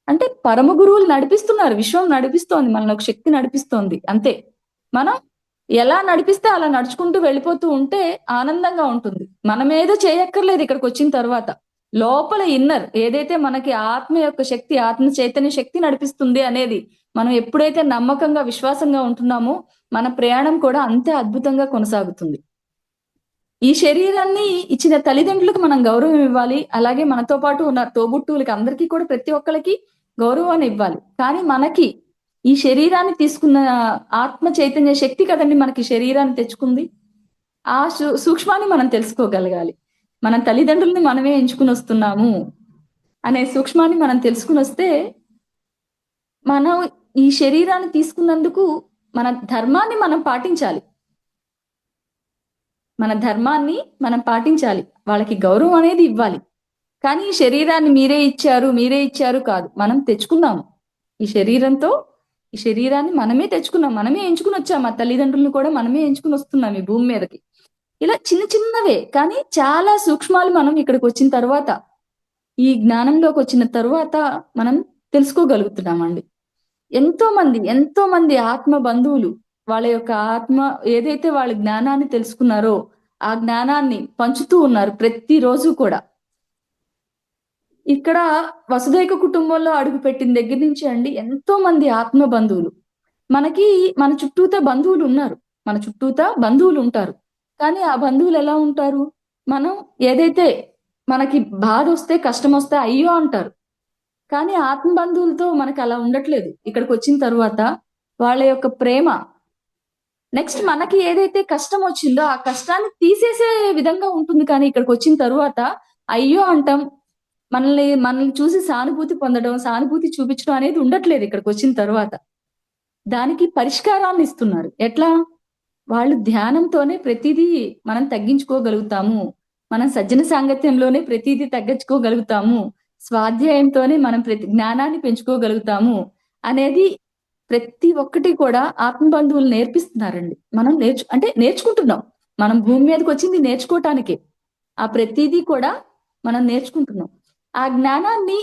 అంటే పరమ గురువులు నడిపిస్తున్నారు. విశ్వం నడిపిస్తోంది. మనల్ని ఒక శక్తి నడిపిస్తోంది. అంతే. మనం ఎలా నడిపిస్తే అలా నడుచుకుంటూ వెళ్ళిపోతూ ఉంటే ఆనందంగా ఉంటుంది. మనమేదో చేయక్కర్లేదు ఇక్కడికొచ్చిన తర్వాత. లోపల ఇన్నర్ ఏదైతే మనకి ఆత్మ యొక్క శక్తి, ఆత్మ చైతన్య శక్తి నడిపిస్తుంది అనేది మనం ఎప్పుడైతే నమ్మకంగా, విశ్వాసంగా ఉంటున్నామో మన ప్రయాణం కూడా అంతే అద్భుతంగా కొనసాగుతుంది. ఈ శరీరాన్ని ఇచ్చిన తల్లిదండ్రులకు మనం గౌరవం ఇవ్వాలి. అలాగే మనతో పాటు ఉన్న తోబుట్టువులకి అందరికీ కూడా ప్రతి ఒక్కళ్ళకి గౌరవాన్ని ఇవ్వాలి. కానీ మనకి ఈ శరీరాన్ని తీసుకున్న ఆత్మ చైతన్య శక్తి కదండీ మనకి శరీరాన్ని తెచ్చుకుంది. ఆ సూక్ష్మాన్ని మనం తెలుసుకోగలగాలి. మన తల్లిదండ్రులని మనమే ఎంచుకొనొస్తున్నాము అనే సూక్ష్మాన్ని మనం తెలుసుకొనొస్తే, మనం ఈ శరీరాన్ని తీసుకున్నందుకు మన ధర్మాన్ని మనం పాటించాలి. మన ధర్మాన్ని మనం పాటించాలి. వాళ్ళకి గౌరవం అనేది ఇవ్వాలి. కానీ ఈ శరీరాన్ని మీరే ఇచ్చారు కాదు. మనం తెచ్చుకున్నాము. ఈ శరీరంతో ఈ శరీరాన్ని మనమే తెచ్చుకున్నాం. మనమే ఎంచుకొనొచ్చాం. మా తల్లిదండ్రులను కూడా మనమే ఎంచుకొనొస్తున్నాం ఈ భూమి మీదకి. ఇలా చిన్న చిన్నవే కానీ చాలా సూక్ష్మాలు మనం ఇక్కడికొచ్చిన తర్వాత, ఈ జ్ఞానంలోకొచ్చిన తరువాత మనం తెలుసుకోగలుగుతున్నామండి. ఎంతో మంది ఆత్మ బంధువులు వాళ్ళ యొక్క ఆత్మ ఏదైతే వాళ్ళ జ్ఞానాన్ని తెలుసుకున్నారో, ఆ జ్ఞానాన్ని పంచుతూ ఉన్నారు ప్రతిరోజు కూడా. ఇక్కడ వసుదైక కుటుంబంలో అడుగు పెట్టిన దగ్గర నుంచి అండి ఎంతో మంది ఆత్మ బంధువులు మనకి మన చుట్టూతా బంధువులు ఉన్నారు. మన చుట్టూతా బంధువులు ఉంటారు. కానీ ఆ బంధువులు ఎలా ఉంటారు? మనం ఏదైతే మనకి బాధ వస్తే కష్టం వస్తే అయ్యో అంటారు. కానీ ఆత్మ బంధువులతో మనకి అలా ఉండట్లేదు. ఇక్కడికి వచ్చిన తర్వాత వాళ్ళ యొక్క ప్రేమ నెక్స్ట్ మనకి ఏదైతే కష్టం వచ్చిందో ఆ కష్టాన్ని తీసేసే విధంగా ఉంటుంది. కానీ ఇక్కడికి వచ్చిన తరువాత అయ్యో అంటాం. మనల్ని చూసి సానుభూతి పొందడం, సానుభూతి చూపించడం అనేది ఉండట్లేదు ఇక్కడికి వచ్చిన తర్వాత. దానికి పరిష్కారాన్ని ఇస్తున్నారు. ఎట్లా? వాళ్ళు ధ్యానంతోనే ప్రతిదీ మనం తగ్గించుకోగలుగుతాము. మనం సజ్జన సాంగత్యంలోనే ప్రతిదీ తగ్గించుకోగలుగుతాము. స్వాధ్యాయంతోనే మనం ప్రతి జ్ఞానాన్ని పెంచుకోగలుగుతాము అనేది ప్రతి ఒక్కటి కూడా ఆత్మ బంధువులు నేర్పిస్తున్నారండి. మనం అంటే నేర్చుకుంటున్నాం. మనం భూమి మీదకి వచ్చింది నేర్చుకోవటానికే. ఆ ప్రతిదీ కూడా మనం నేర్చుకుంటున్నాం. ఆ జ్ఞానాన్ని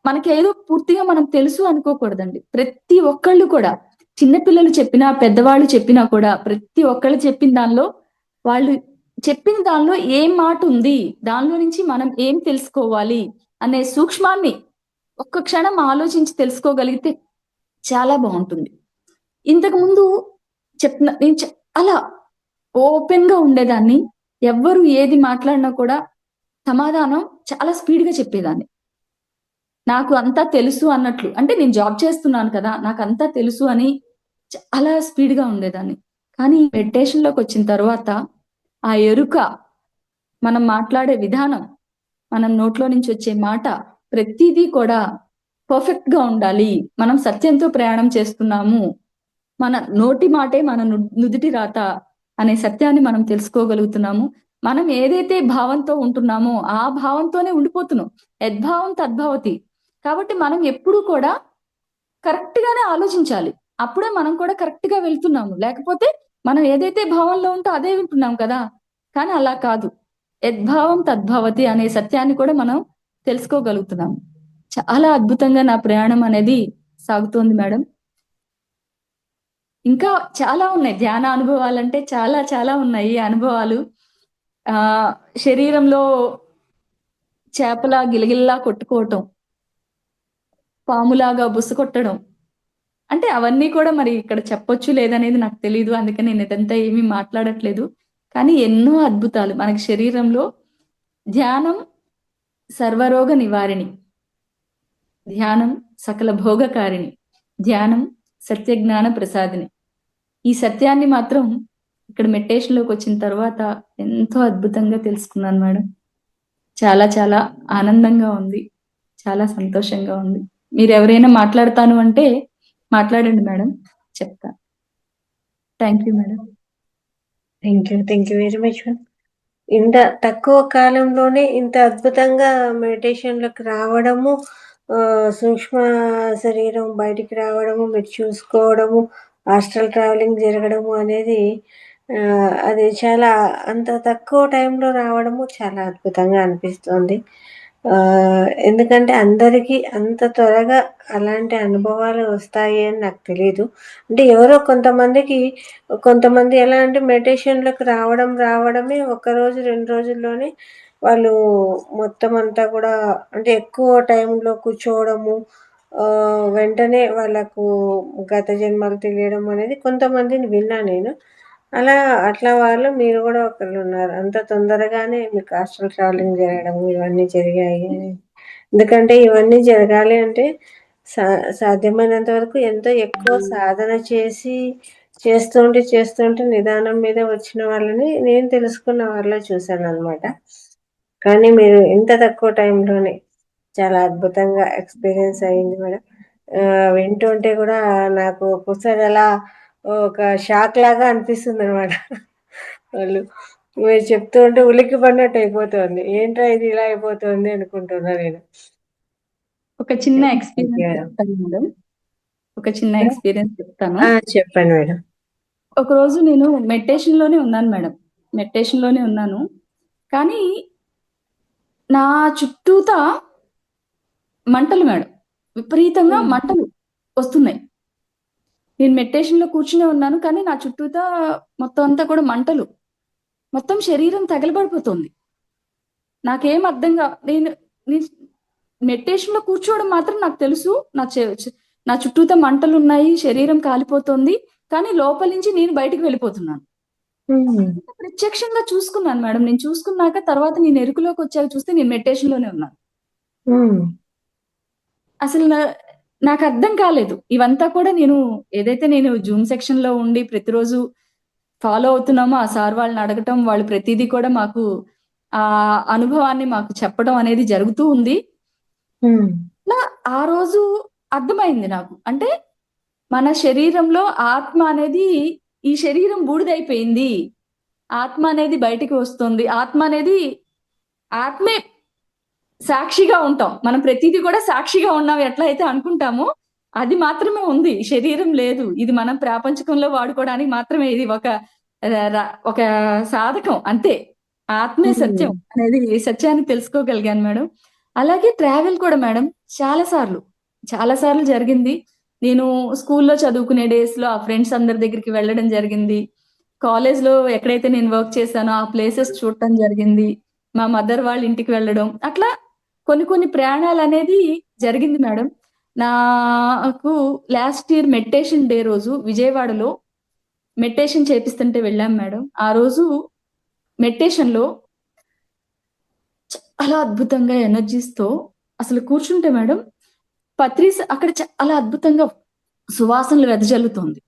మనకేదో పూర్తిగా మనం తెలుసు అనుకోకూడదండి. ప్రతి ఒక్కళ్ళు కూడా చిన్నపిల్లలు చెప్పినా, పెద్దవాళ్ళు చెప్పినా కూడా ప్రతి ఒక్కళ్ళు చెప్పిన దానిలో వాళ్ళు చెప్పిన దానిలో ఏం మాట ఉంది? దానిలో నుంచి మనం ఏం తెలుసుకోవాలి? అనే సూక్ష్మాన్ని ఒక్క క్షణం ఆలోచించి తెలుసుకోగలిగితే చాలా బావుంటుంది. ఇంతకు ముందు నేను చాలా ఓపెన్‌గా ఉండేదాన్ని. ఎవ్వరు ఏది మాట్లాడినా కూడా సమాధానం చాలా స్పీడ్‌గా చెప్పేదాన్ని. నాకు అంతా తెలుసు అన్నట్లు. అంటే నేను జాబ్ చేస్తున్నాను కదా! నాకంతా తెలుసు అని చాలా స్పీడ్‌గా ఉండేదాన్ని. కానీ మెడిటేషన్‌లోకొచ్చిన తర్వాత ఆ ఎరుక, మనం మాట్లాడే విధానం, మనం నోట్లో నుంచి వచ్చే మాట ప్రతీదీ కూడా పర్ఫెక్ట్‌గా ఉండాలి. మనం సత్యంతో ప్రయాణం చేస్తున్నాము. మన నోటి మాటే మన నుదిటి రాత అనే సత్యాన్ని మనం తెలుసుకోగలుగుతున్నాము. మనం ఏదైతే భావంతో ఉంటున్నామో ఆ భావంతోనే ఉండిపోతున్నాం. యద్భావం తద్భవతి. కాబట్టి మనం ఎప్పుడూ కూడా కరెక్ట్ గానే ఆలోచించాలి. అప్పుడే మనం కూడా కరెక్ట్ గా వెళ్తున్నాము. లేకపోతే మనం ఏదైతే భావంలో ఉంటో అదే వింటున్నాం కదా! కానీ అలా కాదు. యద్భావం తద్భవతి అనే సత్యాన్ని కూడా మనం తెలుసుకోగలుగుతున్నాము. చాలా అద్భుతంగా నా ప్రయాణం అనేది సాగుతోంది మేడం. ఇంకా చాలా ఉన్నాయి. ధ్యాన అనుభవాలంటే చాలా చాలా ఉన్నాయి ఈ అనుభవాలు. ఆహ్, శరీరంలో చేపలా గిలగిల్లా కొట్టుకోవటం, పాములాగా బుసకొట్టడం. అంటే అవన్నీ కూడా మరి ఇక్కడ చెప్పొచ్చు లేదనేది నాకు తెలీదు. అందుకని నేను ఇదంతా ఏమీ మాట్లాడట్లేదు. కానీ ఎన్నో అద్భుతాలు మనకి శరీరంలో ధ్యానం సర్వరోగ నివారిణి. ధ్యానం సకల భోగకారిణి. ధ్యానం సత్యజ్ఞాన ప్రసాదిని. ఈ సత్యాన్ని మాత్రం ఇక్కడ మెడిటేషన్‌లోకి వచ్చిన తర్వాత ఎంతో అద్భుతంగా తెలుసుకున్నాను మేడం. చాలా చాలా ఆనందంగా ఉంది. చాలా సంతోషంగా ఉంది. మీరెవరైనా మాట్లాడతాను అంటే మాట్లాడండి మేడం. చెప్తా. Thank you madam. Thank you very much ma'am. ఇంత తక్కువ కాలంలోనే ఇంత అద్భుతంగా మెడిటేషన్‌లోకి రావడము, సూక్ష్మ శరీరం బయటికి రావడము, మీరు చూసుకోవడము, ఆస్ట్రల్ ట్రావెలింగ్ జరగడము అనేది అది చాలా అంత తక్కువ టైంలో రావడము చాలా అద్భుతంగా అనిపిస్తోంది. ఎందుకంటే అందరికీ అంత త్వరగా అలాంటి అనుభవాలు వస్తాయి అని నాకు తెలీదు. అంటే ఎవరో కొంతమంది ఎలా అంటే మెడిటేషన్‌లోకి రావడమే ఒకరోజు, 2 రోజుల్లోనే వాళ్ళు మొత్తం అంతా కూడా అంటే ఎక్కువ టైంలో కూర్చోవడము, వెంటనే వాళ్ళకు గత జన్మలు తెలియడం అనేది కొంతమందిని విన్నా నేను. అట్లా వాళ్ళు మీరు గూడా ఒకళ్ళున్నారు. అంత తొందరగానే మీకు ఆస్ట్రల్ ట్రావెలింగ్ జరగడం ఇవన్నీ జరిగాయి అని. ఎందుకంటే ఇవన్నీ జరగాలి అంటే సా సాధ్యమైనంత వరకు ఎంతో ఎక్కువ సాధన చేస్తుంటే నిదానం మీద వచ్చిన వాళ్ళని నేను తెలుసుకున్న వాళ్ళలో చూశాననమాట. కానీ మీరు ఇంత తక్కువ టైంలోనే చాలా అద్భుతంగా ఎక్స్‌పీరియన్స్ అయింది మేడం. వింటుంటే గూడా నాకు ఒక్కోసారి అలా ఒక షాక్ లాగా అనిపిస్తుందనమాట. వాళ్ళు మీరు చెప్తూ ఉంటే ఉలిక్కిపడినట్టు అయిపోతోంది. ఏంట్రా ఇది ఇలా అయిపోతోంది అనుకుంటున్నా నేను. ఒక చిన్న థాంక్ యూ ఎక్స్‌పీరియన్స్ మేడం. చెప్తాను మేడం. ఒక చిన్న ఎక్స్‌పీరియన్స్ చెప్తాను. చెప్పండి మేడం. ఒకరోజు నేను మెడిటేషన్‌లోనే ఉన్నాను మేడం. మెడిటేషన్‌లోనే ఉన్నాను. కానీ నా చుట్టూతా మంటలు మేడం. విపరీతంగా హ్మ్. మంటలు వస్తున్నాయి. నేను మెడిటేషన్‌లో కూర్చునే ఉన్నాను. కానీ నా చుట్టూతా మొత్తం అంతా కూడా మంటలు. మొత్తం శరీరం తగలబడిపోతుంది. నాకేం అర్థం గా నేను నీ మెడిటేషన్ లో కూర్చోవడం మాత్రం నాకు తెలుసు. నా చుట్టూతా మంటలు ఉన్నాయి, శరీరం కాలిపోతుంది, కానీ లోపల నుంచి నేను బయటికి వెళ్ళిపోతున్నాను. ప్రత్యక్షంగా చూసుకున్నాను మేడం. నేను చూసుకున్నాక తర్వాత నేను ఎరుకులోకి వచ్చాక చూస్తే నేను మెడిటేషన్ లోనే ఉన్నాను. అసలు నాకు అర్థం కాలేదు. ఇవంతా కూడా ఏదైతే నేను జూమ్ సెక్షన్ లో ఉండి ప్రతిరోజు ఫాలో అవుతున్నామో ఆ సార్ వాళ్ళని అడగటం, వాళ్ళు ప్రతిదీ కూడా మాకు ఆ అనుభవాన్ని మాకు చెప్పడం అనేది జరుగుతూ ఉంది. ఆ రోజు అర్థమైంది నాకు. అంటే మన శరీరంలో ఆత్మ అనేది, ఈ శరీరం బూడిదైపోయింది, ఆత్మ అనేది బయటికి వస్తుంది, ఆత్మే సాక్షిగా ఉంటాం. మనం ప్రతిదీ కూడా సాక్షిగా ఉన్నాం ఎట్లా అయితే అనుకుంటామో అది మాత్రమే ఉంది, శరీరం లేదు. ఇది మనం ప్రాపంచికంలో వాడుకోవడానికి మాత్రమే ఇది ఒక సాధకం అంతే. ఆత్మే సత్యం అనేది సత్యాన్ని తెలుసుకోగలిగాను మేడం. అలాగే ట్రావెల్ కూడా మేడం చాలా సార్లు జరిగింది. నేను స్కూల్లో చదువుకునే డేస్ లో ఆ ఫ్రెండ్స్ అందరి దగ్గరికి వెళ్ళడం జరిగింది. కాలేజ్ లో ఎక్కడైతే నేను వర్క్ చేశానో ఆ ప్లేసెస్ చూడటం జరిగింది. మా మదర్ వాళ్ళ ఇంటికి వెళ్ళడం, అట్లా కొన్ని ప్రయాణాలు అనేది జరిగింది మేడం. నాకు లాస్ట్ ఇయర్ మెడిటేషన్ డే రోజు విజయవాడలో మెడిటేషన్ చేపిస్తుంటే వెళ్ళాం మేడం. ఆ రోజు మెడిటేషన్ లో చాలా అద్భుతంగా ఎనర్జీస్ తో అసలు కూర్చుంటే మేడం, అక్కడ చాలా అద్భుతంగా సువాసనలు వెదజల్లుతోంది.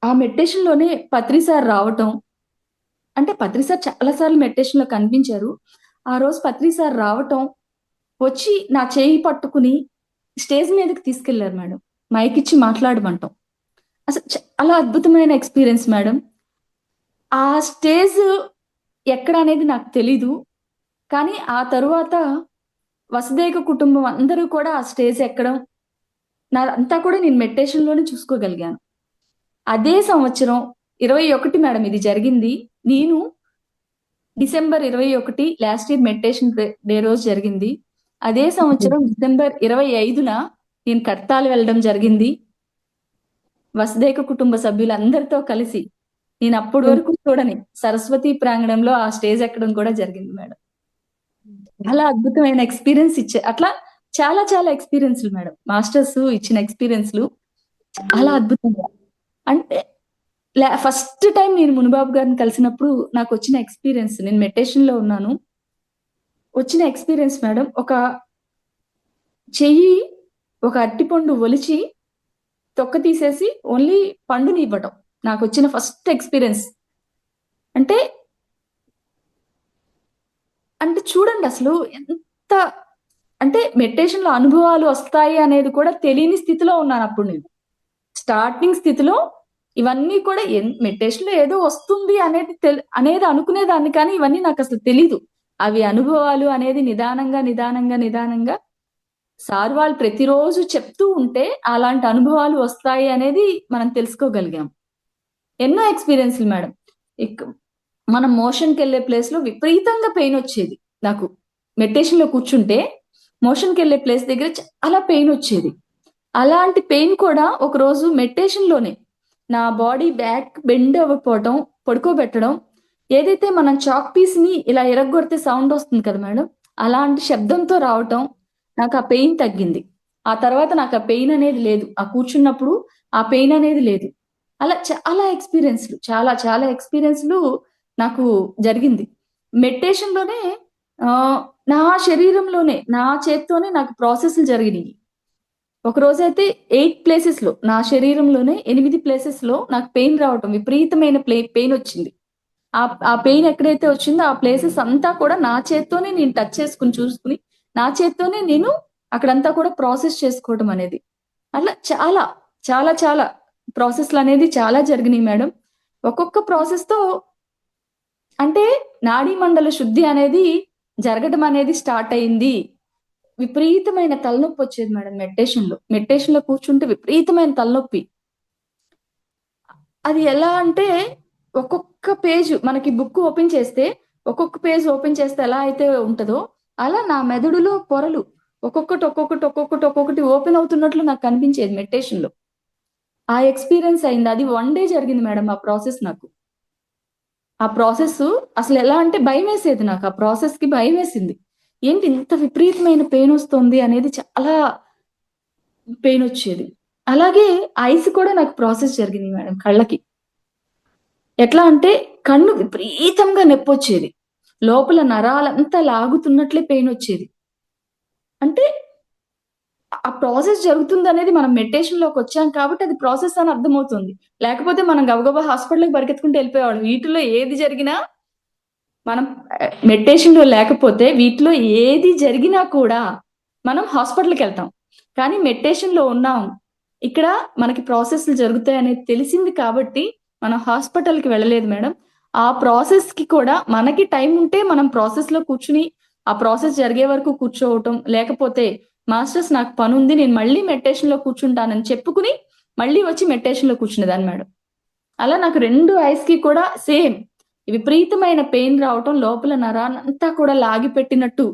ఆ మెడిటేషన్ లోనే పత్రి సార్ రావటం, అంటే పత్రి సార్ చాలా సార్లు మెడిటేషన్ లో కనిపించారు. ఆ రోజు పత్రి సార్ రావటం, వచ్చి నా చేయి పట్టుకుని స్టేజ్ మీదకి తీసుకెళ్లారు మేడం. మైక్ ఇచ్చి మాట్లాడమంటాం. అసలు చాలా అద్భుతమైన ఎక్స్పీరియన్స్ మేడం. ఆ స్టేజ్ ఎక్కడ అనేది నాకు తెలీదు, కానీ ఆ తరువాత వసుదైక కుటుంబం అందరూ కూడా ఆ స్టేజ్ ఎక్కడం, అంతా కూడా నేను మెడిటేషన్ లోనే చూసుకోగలిగాను. అదే సంవత్సరం 21 మేడం ఇది జరిగింది. నేను December 21 last year meditation day రోజు జరిగింది. అదే సంవత్సరం డిసెంబర్ 25న నేను కడతాల్ వెళ్ళడం జరిగింది. వసుదైక కుటుంబ సభ్యులందరితో కలిసి నేను అప్పటి వరకు చూడని సరస్వతి ప్రాంగణంలో ఆ స్టేజ్ ఎక్కడం కూడా జరిగింది మేడం. అలా అద్భుతమైన ఎక్స్పీరియన్స్ అట్లా చాలా చాలా ఎక్స్పీరియన్స్లు మేడం. మాస్టర్స్ ఇచ్చిన ఎక్స్పీరియన్స్లు చాలా అద్భుతంగా. అంటే ఫస్ట్ టైం నేను మునిబాబు గారిని కలిసినప్పుడు నాకు వచ్చిన ఎక్స్పీరియన్స్, నేను మెడిటేషన్ లో ఉన్నాను, వచ్చిన ఎక్స్పీరియన్స్ మేడం, ఒక అరటిపండు ఒలిచి తొక్క తీసేసి ఓన్లీ పండుని ఇవ్వటం నాకు వచ్చిన ఫస్ట్ ఎక్స్పీరియన్స్. అంటే చూడండి అసలు ఎంత, అంటే మెడిటేషన్ లో అనుభవాలు వస్తాయి అనేది కూడా తెలియని స్థితిలో ఉన్నాను అప్పుడు. నేను స్టార్టింగ్ స్థితిలో ఇవన్నీ కూడా మెడిటేషన్ లో ఏదో వస్తుంది అనేది అనుకునేదాన్ని, కానీ ఇవన్నీ నాకు అసలు తెలీదు. అవి అనుభవాలు అనేది నిదానంగా సార్ వాళ్ళు ప్రతిరోజు చెప్తూ ఉంటే అలాంటి అనుభవాలు వస్తాయి అనేది మనం తెలుసుకోగలిగాం. ఎన్నో ఎక్స్పీరియన్స్లు మేడం. మనం మోషన్కి వెళ్ళే ప్లేస్ లో విపరీతంగా పెయిన్ వచ్చేది నాకు. మెడిటేషన్ లో కూర్చుంటే మోషన్కి వెళ్ళే ప్లేస్ దగ్గర చాలా పెయిన్ వచ్చేది. అలాంటి పెయిన్ కూడా ఒక రోజు మెడిటేషన్ లోనే నా బాడీ బ్యాక్ బెండ్ అవ్వకపోవటం, పడుకోబెట్టడం, ఏదైతే మనం చాక్ పీస్ ని ఇలా ఎరగొడితే సౌండ్ వస్తుంది కదా మేడం, అలాంటి శబ్దంతో రావటం, నాకు ఆ పెయిన్ తగ్గింది. ఆ తర్వాత నాకు ఆ పెయిన్ అనేది లేదు. ఆ కూర్చున్నప్పుడు ఆ పెయిన్ అనేది లేదు. అలా చాలా చాలా ఎక్స్పీరియన్స్లు నాకు జరిగింది. మెడిటేషన్ లోనే నా శరీరంలోనే నా చేత్తోనే నాకు ప్రాసెస్లు జరిగినాయి. ఒక రోజైతే 8 ప్లేసెస్ లో, నా శరీరంలోనే 8 ప్లేసెస్ లో నాకు పెయిన్ రావటం, విపరీతమైన పెయిన్ వచ్చింది. ఆ పెయిన్ ఎక్కడైతే వచ్చిందో ఆ ప్లేసెస్ అంతా కూడా నా చేత్తోనే నేను టచ్ చేసుకుని చూసుకుని, నా చేత్తోనే నేను అక్కడంతా కూడా ప్రాసెస్ చేసుకోవడం అనేది, అట్లా చాలా చాలా చాలా ప్రాసెస్లు అనేది చాలా జరిగినాయి మేడం. ఒక్కొక్క ప్రాసెస్ తో అంటే నాడీ మండల శుద్ధి అనేది జరగడం అనేది స్టార్ట్ అయింది. విపరీతమైన తలనొప్పి వచ్చేది మేడం మెడిటేషన్ లో కూర్చుంటే విపరీతమైన తలనొప్పి. అది ఎలా అంటే ఒక్కొక్క పేజ్ మనకి బుక్ ఓపెన్ చేస్తే, ఒక్కొక్క పేజ్ ఓపెన్ చేస్తే ఎలా అయితే ఉంటుందో అలా నా మెదడులో పొరలు ఒక్కొక్కటి ఓపెన్ అవుతున్నట్లు నాకు కనిపించేది మెడిటేషన్ లో. ఆ ఎక్స్పీరియన్స్ అయింది. అది 1 డే జరిగింది మేడం ఆ ప్రాసెస్. నాకు ఆ ప్రాసెస్ అసలు ఎలా అంటే భయం వేసేది, నాకు ఆ ప్రాసెస్ కి భయం వేసింది. ఏంటి ఇంత విపరీతమైన పెయిన్ వస్తుంది అనేది చాలా పెయిన్ వచ్చేది. అలాగే ఐస్ కూడా నాకు ప్రాసెస్ జరిగింది మేడం కళ్ళకి. ఎట్లా అంటే కన్ను విపరీతంగా నొప్పొచ్చేది. లోపల నరాలంతా లాగుతున్నట్లే పెయిన్ వచ్చేది. అంటే ఆ ప్రాసెస్ జరుగుతుందనేది మనం మెడిటేషన్‌లోకొచ్చాం కాబట్టి అది ప్రాసెస్ అని అర్థమవుతుంది. లేకపోతే మనం గబగబా హాస్పిటల్‌కి పరిగెత్తుకుంటూ ఎళ్ళిపోయేవాళ్ళం. వీటిలో ఏది జరిగినా మనం మెడిటేషన్‌లో లేకపోతే వీటిలో ఏది జరిగినా కూడా మనం హాస్పిటల్‌కెళ్తాం. కానీ మెడిటేషన్‌లో ఉన్నాం. ఇక్కడ మనకి ప్రాసెస్‌లు జరుగుతాయనేది తెలిసింది కాబట్టి మనం హాస్పిటల్‌కి వెళ్ళలేదు మేడం. ఆ ప్రాసెస్‌కి కూడా మనకి టైం ఉంటే మనం ప్రాసెస్‌లో కూర్చొని ఆ ప్రాసెస్ జరిగే వరకు కూర్చోవటం, లేకపోతే మాస్టర్స్ నాకు పనుంది నేను మళ్ళీ మెడిటేషన్‌లో కూర్చుంటానని చెప్పుకుని మళ్ళీ వచ్చి మెడిటేషన్‌లో కూర్చునేదాన్ని మేడం. అలా నాకు 2 ఐస్‌కి కూడా సేమ్ విపరీతమైన పెయిన్ రావటం, లోపల నరాన్నంతా కూడా లాగిపెట్టినట్టు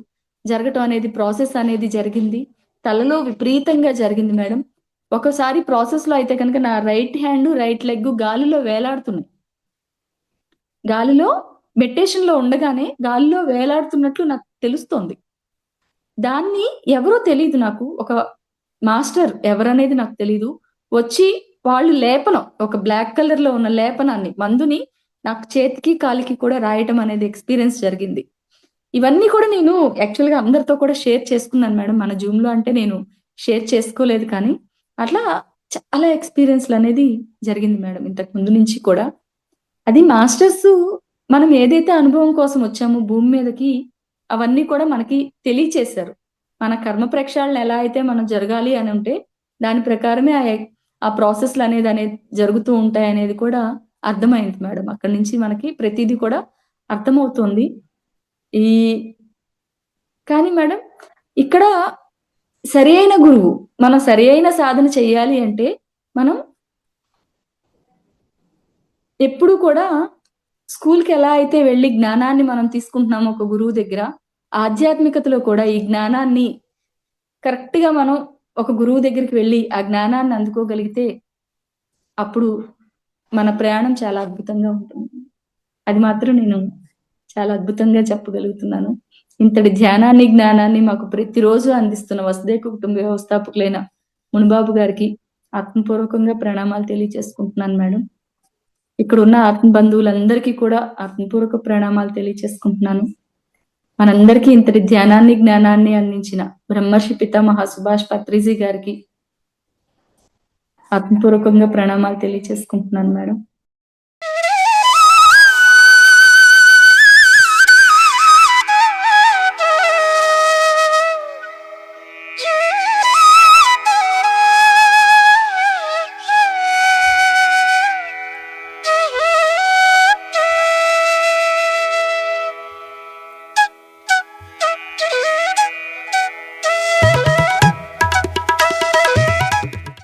జరగటం అనేది ప్రాసెస్ అనేది జరిగింది. తలలో విపరీతంగా జరిగింది మేడం. ఒక్కసారి ప్రాసెస్‌లో అయితే గనుక నా రైట్ హ్యాండ్, రైట్ లెగ్ గాలిలో వేలాడుతున్నాయి. గాలిలో మెడిటేషన్‌లో ఉండగానే గాలిలో వేలాడుతున్నట్లు నాకు తెలుస్తోంది. దాన్ని ఎవరో తెలీదు నాకు. ఒక మాస్టర్ ఎవరనేది నాకు తెలీదు. వచ్చి వాళ్ళు లేపనం ఒక బ్లాక్ కలర్‌లో ఉన్న లేపనాన్ని, మందుని నాకు చేతికి, కాలికి కూడా రాయటం అనేది ఎక్స్‌పీరియన్స్ జరిగింది. ఇవన్నీ కూడా నేను యాక్చువల్‌గా అందరితో కూడా షేర్ చేసుకున్నాను మేడం. మన జూమ్‌లో అంటే నేను షేర్ చేసుకోలేదు కానీ, అట్లా చాలా ఎక్స్‌పీరియన్స్‌లనేది జరిగింది మేడం ఇంతకు ముందు నుంచి కూడా. అది మాస్టర్సు మనం ఏదైతే అనుభవం కోసం వచ్చామో భూమి మీదకి, అవన్నీ కూడా మనకి తెలియచేశారు. మన కర్మ ప్రక్షాళన ఎలా అయితే మనం జరగాలి అనుంటే, దాని ప్రకారమే ఆ ప్రాసెస్‌లనేదనేది జరుగుతూ ఉంటాయనేది కూడా అర్థమైంది మేడం. అక్కడి నుంచి మనకి ప్రతీదీ కూడా అర్థమవుతోంది. ఈ కానీ మేడం ఇక్కడ సరియైన గురువు, మనం సరియైన సాధన చెయ్యాలి అంటే, మనం ఎప్పుడూ కూడా స్కూల్‌కి ఎలా అయితే వెళ్లి జ్ఞానాన్ని మనం తీసుకుంటున్నామో ఒక గురువు దగ్గర, ఆధ్యాత్మికతలో కూడా ఈ జ్ఞానాన్ని కరెక్ట్‌గా మనం ఒక గురువు దగ్గరికి వెళ్లి ఆ జ్ఞానాన్ని అందుకోగలిగితే, అప్పుడు మన ప్రయాణం చాలా అద్భుతంగా ఉంటుంది. అది మాత్రం నేను చాలా అద్భుతంగా చెప్పగలుగుతున్నాను. ఇంతటి ధ్యానాన్ని, జ్ఞానాన్ని మాకు ప్రతిరోజు అందిస్తున్న వసుదైక కుటుంబ వ్యవస్థాపకులైన మునిబాబు గారికి ఆత్మపూర్వకంగా ప్రణామాలు తెలియజేసుకుంటున్నాను మేడం. ఇక్కడున్న ఆత్మ బంధువులందరికీ కూడా ఆత్మపూర్వక ప్రణామాలు తెలియజేసుకుంటున్నాను. మనందరికీ ఇంతటి ధ్యానాన్ని, జ్ఞానాన్ని అందించిన బ్రహ్మర్షి పితామహ సుభాష్ పత్రిజీ గారికి ఆత్మపూర్వకంగా ప్రణామాలు తెలియజేసుకుంటున్నాను మేడం.